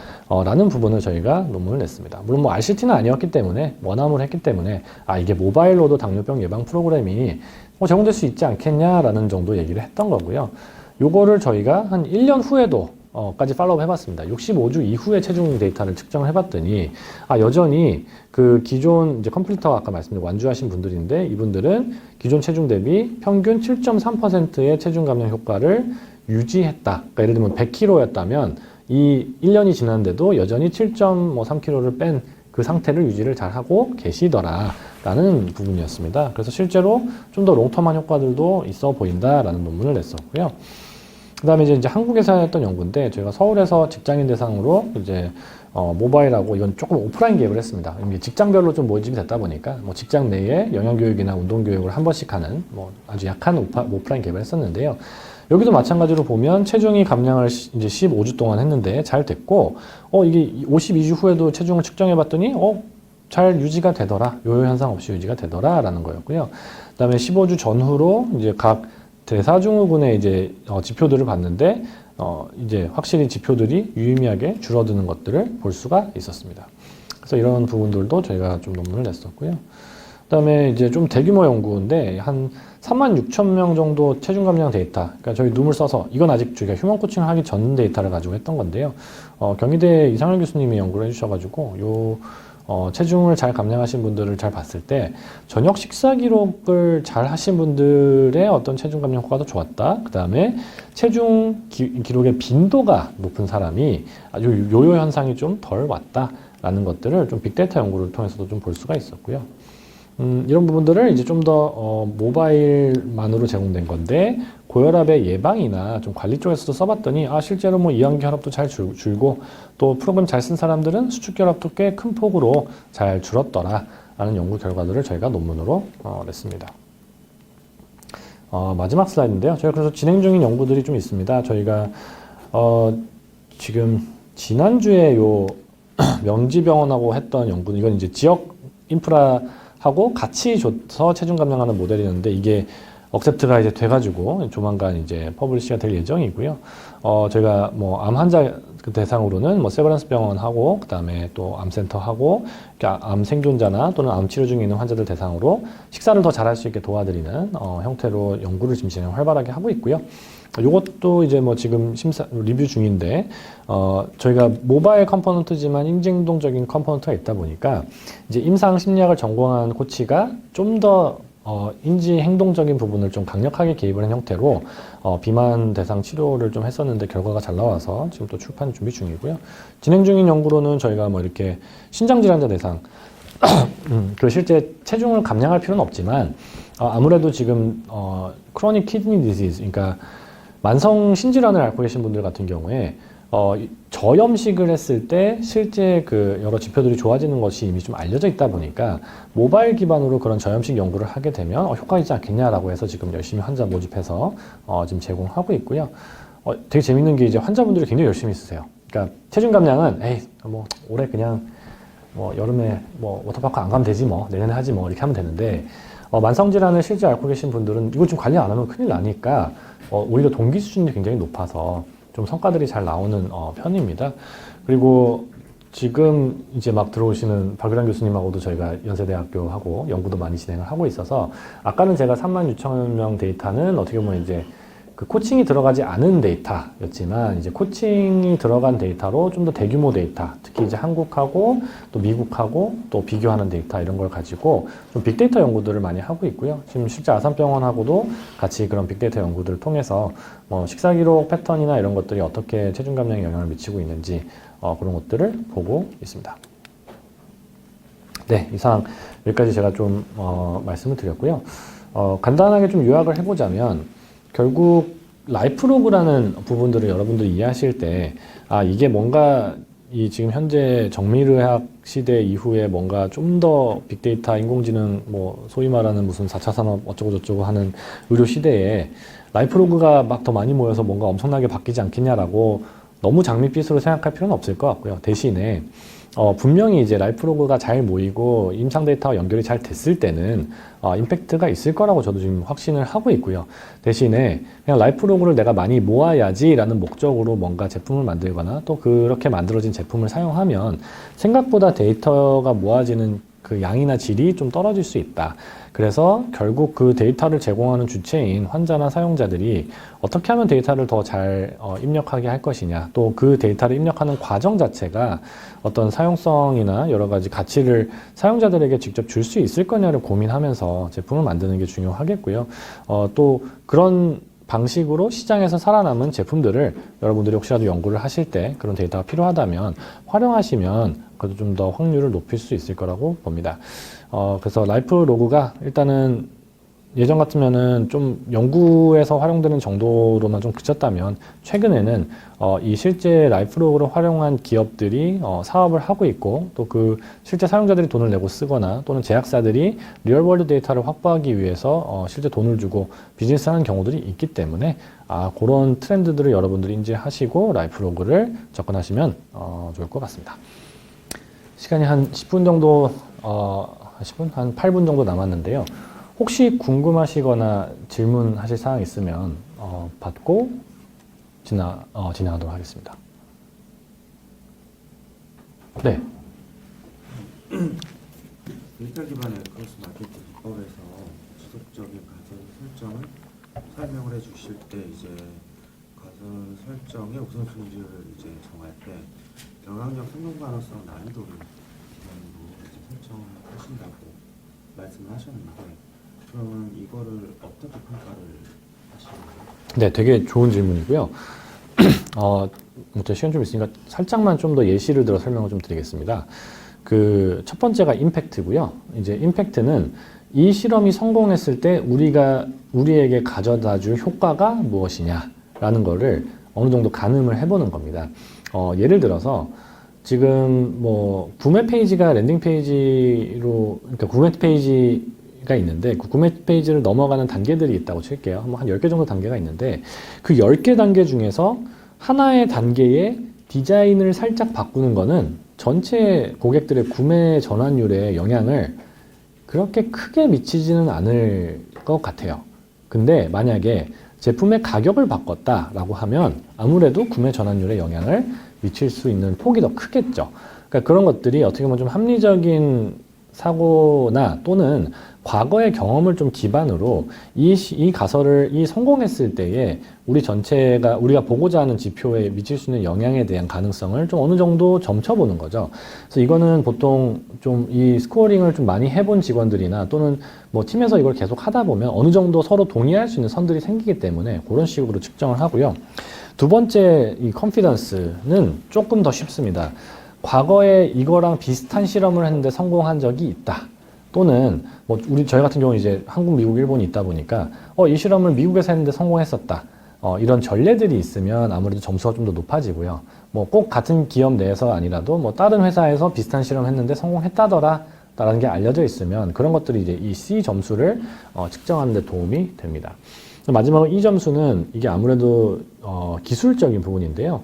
라는 부분을 저희가 논문을 냈습니다. 물론 뭐 RCT는 아니었기 때문에, 원암을 했기 때문에 이게 모바일로도 당뇨병 예방 프로그램이 제공될 수 있지 않겠냐라는 정도 얘기를 했던 거고요. 요거를 저희가 한 1년 후에도 까지 팔로우 해봤습니다. 65주 이후의 체중 데이터를 측정을 해봤더니, 여전히 그 기존 이제 컴플리터 아까 말씀드린 완주하신 분들인데, 이분들은 기존 체중 대비 평균 7.3%의 체중 감량 효과를 유지했다. 그러니까 예를 들면 100kg였다면, 이 1년이 지났는데도 여전히 7.3kg를 뺀 그 상태를 유지를 잘 하고 계시더라. 라는 부분이었습니다. 그래서 실제로 좀 더 롱텀한 효과들도 있어 보인다라는 논문을 냈었고요. 그 다음에 이제 한국에서 했던 연구인데, 저희가 서울에서 직장인 대상으로 이제 모바일하고 이건 조금 오프라인 개입을 했습니다. 이게 직장별로 좀 모집이 됐다 보니까 뭐 직장 내에 영양교육이나 운동교육을 한 번씩 하는 뭐 아주 약한 오프라인 개입을 했었는데요. 여기도 마찬가지로 보면 체중이 감량을 이제 15주 동안 했는데 잘 됐고, 이게 52주 후에도 체중을 측정해 봤더니, 잘 유지가 되더라. 요요 현상 없이 유지가 되더라. 라는 거였고요. 그 다음에 15주 전후로 이제 각 대사증후군의 이제 지표들을 봤는데, 이제 확실히 지표들이 유의미하게 줄어드는 것들을 볼 수가 있었습니다. 그래서 이런 부분들도 저희가 좀 논문을 냈었고요. 그 다음에 이제 좀 대규모 연구인데, 한 36,000명 정도 체중 감량 데이터, 그러니까 저희 룸을 써서, 이건 아직 저희가 휴먼 코칭을 하기 전 데이터를 가지고 했던 건데요. 경희대 이상열 교수님이 연구를 해주셔가지고, 체중을 잘 감량하신 분들을 잘 봤을 때, 저녁 식사 기록을 잘 하신 분들의 어떤 체중 감량 효과도 좋았다. 그 다음에 체중 기록의 빈도가 높은 사람이 아주 요요 현상이 좀 덜 왔다라는 것들을 좀 빅데이터 연구를 통해서도 좀 볼 수가 있었고요. 이런 부분들을 이제 좀 더 모바일만으로 제공된 건데, 고혈압의 예방이나 좀 관리 쪽에서도 써봤더니, 실제로 뭐 이완결합도 잘 줄고, 또 프로그램 잘 쓴 사람들은 수축결합도 꽤 큰 폭으로 잘 줄었더라 라는 연구 결과들을 저희가 논문으로 냈습니다. 마지막 슬라이드인데요. 저희가 그래서 진행 중인 연구들이 좀 있습니다. 저희가 지금 지난주에 요 명지병원하고 했던 연구는, 이건 이제 지역 인프라하고 같이 줘서 체중 감량하는 모델이었는데, 이게 억셉트가 이제 돼가지고 조만간 이제 퍼블리시가 될 예정이고요. 저희가 뭐 암 환자 대상으로는 뭐 세브란스 병원하고, 그 다음에 또 암센터하고, 암 생존자나 또는 암 치료 중에 있는 환자들 대상으로 식사를 더 잘할 수 있게 도와드리는 형태로 연구를 지금 진행 활발하게 하고 있고요. 요것도 이제 뭐 지금 리뷰 중인데, 저희가 모바일 컴포넌트지만 인지행동적인 컴포넌트가 있다 보니까, 이제 임상 심리학을 전공한 코치가 좀 더 인지 행동적인 부분을 좀 강력하게 개입을 한 형태로 비만 대상 치료를 좀 했었는데 결과가 잘 나와서 지금 또 출판 준비 중이고요. 진행 중인 연구로는 저희가 뭐 이렇게 신장질환자 대상 그 실제 체중을 감량할 필요는 없지만, 아무래도 지금 크로닉 키드니 디지즈, 그러니까 만성 신질환을 앓고 계신 분들 같은 경우에 저염식을 했을 때 실제 그 여러 지표들이 좋아지는 것이 이미 좀 알려져 있다 보니까, 모바일 기반으로 그런 저염식 연구를 하게 되면 효과가 있지 않겠냐라고 해서 지금 열심히 환자 모집해서 지금 제공하고 있고요. 되게 재밌는 게, 이제 환자분들이 굉장히 열심히 쓰세요. 그러니까 체중 감량은 뭐 올해 그냥 뭐 여름에 뭐 워터파크 안 가면 되지, 뭐 내년에 하지 뭐 이렇게 하면 되는데, 만성 질환을 실제 앓고 계신 분들은 이걸 좀 관리 안 하면 큰일 나니까 오히려 동기 수준이 굉장히 높아서 좀 성과들이 잘 나오는 편입니다. 그리고 지금 이제 막 들어오시는 박유란 교수님하고도 저희가 연세대학교하고 연구도 많이 진행을 하고 있어서, 아까는 제가 36,000명 데이터는 어떻게 보면 이제 그 코칭이 들어가지 않은 데이터였지만, 이제 코칭이 들어간 데이터로 좀 더 대규모 데이터, 특히 이제 한국하고 또 미국하고 또 비교하는 데이터, 이런 걸 가지고 좀 빅데이터 연구들을 많이 하고 있고요. 지금 실제 아산병원하고도 같이 그런 빅데이터 연구들을 통해서 식사 기록 패턴이나 이런 것들이 어떻게 체중 감량에 영향을 미치고 있는지 그런 것들을 보고 있습니다. 네, 이상 여기까지 제가 좀 말씀을 드렸고요. 간단하게 좀 요약을 해보자면, 결국 라이프로그라는 부분들을 여러분들이 이해하실 때, 이게 뭔가 이 지금 현재 정밀의학 시대 이후에 뭔가 좀 더 빅데이터, 인공지능, 뭐 소위 말하는 무슨 4차 산업 어쩌고 저쩌고 하는 의료 시대에 라이프로그가 막 더 많이 모여서 뭔가 엄청나게 바뀌지 않겠냐라고 너무 장밋빛으로 생각할 필요는 없을 것 같고요. 대신에 분명히 이제 라이프로그가 잘 모이고 임상 데이터와 연결이 잘 됐을 때는 임팩트가 있을 거라고 저도 지금 확신을 하고 있고요. 대신에 그냥 라이프로그를 내가 많이 모아야지라는 목적으로 뭔가 제품을 만들거나 또 그렇게 만들어진 제품을 사용하면 생각보다 데이터가 모아지는 그 양이나 질이 좀 떨어질 수 있다. 그래서 결국 그 데이터를 제공하는 주체인 환자나 사용자들이 어떻게 하면 데이터를 더 잘 입력하게 할 것이냐, 또 그 데이터를 입력하는 과정 자체가 어떤 사용성이나 여러 가지 가치를 사용자들에게 직접 줄 수 있을 거냐를 고민하면서 제품을 만드는 게 중요하겠고요. 또 그런 방식으로 시장에서 살아남은 제품들을 여러분들이 혹시라도 연구를 하실 때 그런 데이터가 필요하다면 활용하시면 그래도 좀 더 확률을 높일 수 있을 거라고 봅니다. 그래서 라이프 로그가 일단은 예전 같으면은 좀 연구에서 활용되는 정도로만 좀 그쳤다면 최근에는 이 실제 라이프 로그를 활용한 기업들이 사업을 하고 있고 또 그 실제 사용자들이 돈을 내고 쓰거나 또는 제약사들이 리얼월드 데이터를 확보하기 위해서 실제 돈을 주고 비즈니스하는 경우들이 있기 때문에 그런 트렌드들을 여러분들이 인지하시고 라이프 로그를 접근하시면 좋을 것 같습니다. 시간이 한 10분 정도, 10분? 한 8분 정도 남았는데요. 혹시 궁금하시거나 질문하실 사항 있으면 받고 진행하도록 하겠습니다. 네. 데이터 기반의 크로스 마케팅 기법에서 지속적인 가설 설정을 설명을 해주실 때 이제 가설 설정의 우선순위를 이제 정할 때 영향력, 성공 가능성, 난이도를 기반으로 이제 설정을 하신다고 말씀을 하셨는데 그러면 이거를 어떻게 평가를 하시나요? 네, 되게 좋은 질문이고요. 시간 좀 있으니까 살짝만 좀 더 예시를 들어 설명을 좀 드리겠습니다. 그 첫 번째가 임팩트고요. 이제 임팩트는 이 실험이 성공했을 때 우리에게 가져다 줄 효과가 무엇이냐라는 거를 어느 정도 가늠을 해보는 겁니다. 예를 들어서 지금 뭐 구매 페이지가 랜딩 페이지로, 그러니까 구매 페이지가 있는데 그 구매 페이지를 넘어가는 단계들이 있다고 칠게요. 한 10개 정도 단계가 있는데 그 10개 단계 중에서 하나의 단계의 디자인을 살짝 바꾸는 거는 전체 고객들의 구매 전환율에 영향을 그렇게 크게 미치지는 않을 것 같아요. 근데 만약에 제품의 가격을 바꿨다라고 하면 아무래도 구매 전환율에 영향을 미칠 수 있는 폭이 더 크겠죠. 그러니까 그런 것들이 어떻게 보면 좀 합리적인 사고나 또는 과거의 경험을 좀 기반으로 이 가설을 성공했을 때에 우리 전체가 우리가 보고자 하는 지표에 미칠 수 있는 영향에 대한 가능성을 좀 어느 정도 점쳐보는 거죠. 그래서 이거는 보통 좀 이 스코어링을 좀 많이 해본 직원들이나 또는 뭐 팀에서 이걸 계속 하다 보면 어느 정도 서로 동의할 수 있는 선들이 생기기 때문에 그런 식으로 측정을 하고요. 두 번째 이 컨피던스는 조금 더 쉽습니다. 과거에 이거랑 비슷한 실험을 했는데 성공한 적이 있다. 또는 뭐 저희 같은 경우는 이제 한국, 미국, 일본이 있다 보니까 이 실험을 미국에서 했는데 성공했었다. 이런 전례들이 있으면 아무래도 점수가 좀 더 높아지고요. 뭐 꼭 같은 기업 내에서 아니라도 뭐 다른 회사에서 비슷한 실험 했는데 성공했다더라 라는 게 알려져 있으면 그런 것들이 이제 이 C 점수를 측정하는 데 도움이 됩니다. 마지막으로 E 점수는 이게 아무래도 기술적인 부분인데요.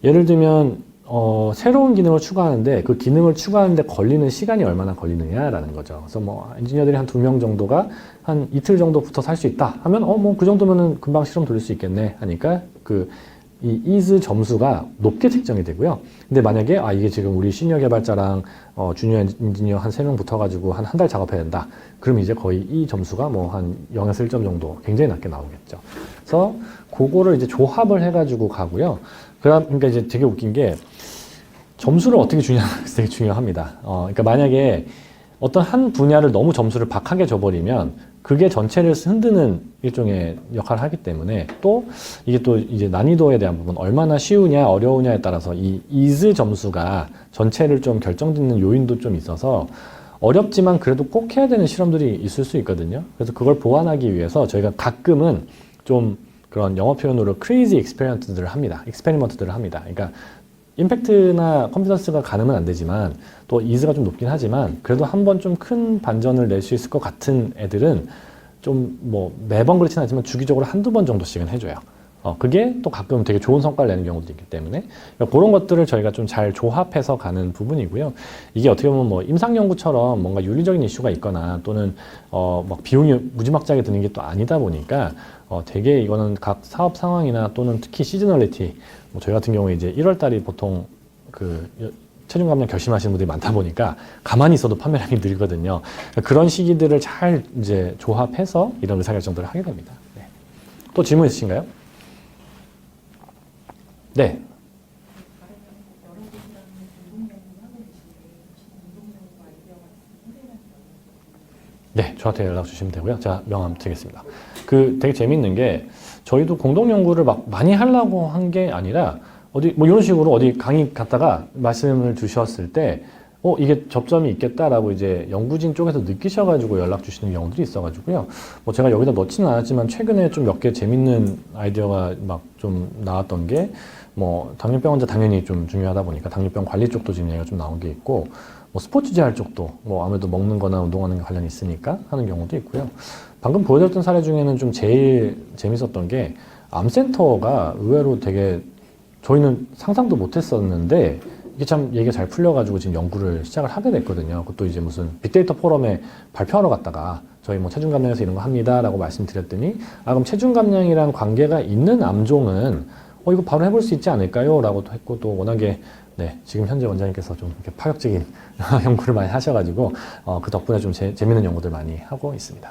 예를 들면 새로운 기능을 추가하는데 그 기능을 추가하는데 걸리는 시간이 얼마나 걸리느냐라는 거죠. 그래서 뭐 엔지니어들이 한 2명 정도가 한 이틀 정도부터 살 수 있다 하면 뭐 그 정도면은 금방 실험 돌릴 수 있겠네 하니까 이 is 점수가 높게 책정이 되고요. 근데 만약에 이게 지금 우리 시니어 개발자랑 주니어 엔지니어 한 3명 붙어가지고 한 달 작업해야 된다. 그럼 이제 거의 이 점수가 뭐 한 0에서 1점 정도 굉장히 낮게 나오겠죠. 그래서 그거를 이제 조합을 해가지고 가고요. 그러니까 이제 되게 웃긴 게 점수를 어떻게 주냐가 되게 중요합니다. 그러니까 만약에 어떤 한 분야를 너무 점수를 박하게 줘버리면 그게 전체를 흔드는 일종의 역할을 하기 때문에 또 이게 또 이제 난이도에 대한 부분 얼마나 쉬우냐 어려우냐에 따라서 이 is 점수가 전체를 좀 결정짓는 요인도 좀 있어서 어렵지만 그래도 꼭 해야 되는 실험들이 있을 수 있거든요. 그래서 그걸 보완하기 위해서 저희가 가끔은 좀 그런 영어 표현으로 crazy experiments들을 합니다. experiment들을 합니다. 그러니까 임팩트나 컨피던스가 가늠은 안 되지만 또 이즈가 좀 높긴 하지만 그래도 한 번 좀 큰 반전을 낼 수 있을 것 같은 애들은 좀 뭐 매번 그렇진 않지만 주기적으로 한두 번 정도씩은 해줘요. 그게 또 가끔 되게 좋은 성과를 내는 경우도 있기 때문에 그런 것들을 저희가 좀 잘 조합해서 가는 부분이고요. 이게 어떻게 보면 뭐 임상연구처럼 뭔가 윤리적인 이슈가 있거나 또는 막 비용이 무지막지하게 드는 게 또 아니다 보니까 되게 이거는 각 사업 상황이나 또는 특히 시즈널리티, 뭐 저희 같은 경우에 이제 1월 달이 보통 체중 감량 결심하시는 분들이 많다 보니까 가만히 있어도 판매량이 늘거든요. 그런 시기들을 잘 이제 조합해서 이런 의사결정들을 하게 됩니다. 네. 또 질문 있으신가요? 네. 네, 저한테 연락 주시면 되고요. 제가 명함 드리겠습니다. 되게 재밌는 게 저희도 공동 연구를 막 많이 하려고 한 게 아니라 어디 뭐 이런 식으로 어디 강의 갔다가 말씀을 주셨을 때 이게 접점이 있겠다라고 이제 연구진 쪽에서 느끼셔가지고 연락 주시는 경우들이 있어가지고요. 뭐 제가 여기다 넣지는 않았지만 최근에 좀 몇 개 재밌는 아이디어가 막 좀 나왔던 게 뭐 당뇨병 환자 당연히 좀 중요하다 보니까 당뇨병 관리 쪽도 지금 얘기가 좀 나온 게 있고 뭐 스포츠 재활 쪽도 뭐 아무래도 먹는 거나 운동하는 게 관련이 있으니까 하는 경우도 있고요. 방금 보여드렸던 사례 중에는 좀 제일 재밌었던 게 암센터가 의외로 되게 저희는 상상도 못 했었는데 이게 참 얘기가 잘 풀려가지고 지금 연구를 시작을 하게 됐거든요. 그것도 이제 무슨 빅데이터 포럼에 발표하러 갔다가 저희 뭐 체중 감량에서 이런 거 합니다라고 말씀드렸더니 그럼 체중 감량이랑 관계가 있는 암종은 이거 바로 해볼 수 있지 않을까요? 라고도 했고 또 워낙에 네, 지금 현재 원장님께서 좀 이렇게 파격적인 연구를 많이 하셔가지고 그 덕분에 좀 재밌는 연구들 많이 하고 있습니다.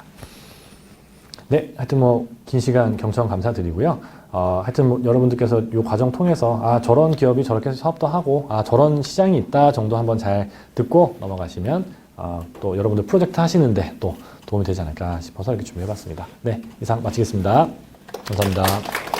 네, 하여튼 뭐 긴 시간 경청 감사드리고요. 하여튼 뭐 여러분들께서 이 과정 통해서 저런 기업이 저렇게 사업도 하고 저런 시장이 있다 정도 한번 잘 듣고 넘어가시면 또 여러분들 프로젝트 하시는데 또 도움이 되지 않을까 싶어서 이렇게 준비해봤습니다. 네, 이상 마치겠습니다. 감사합니다.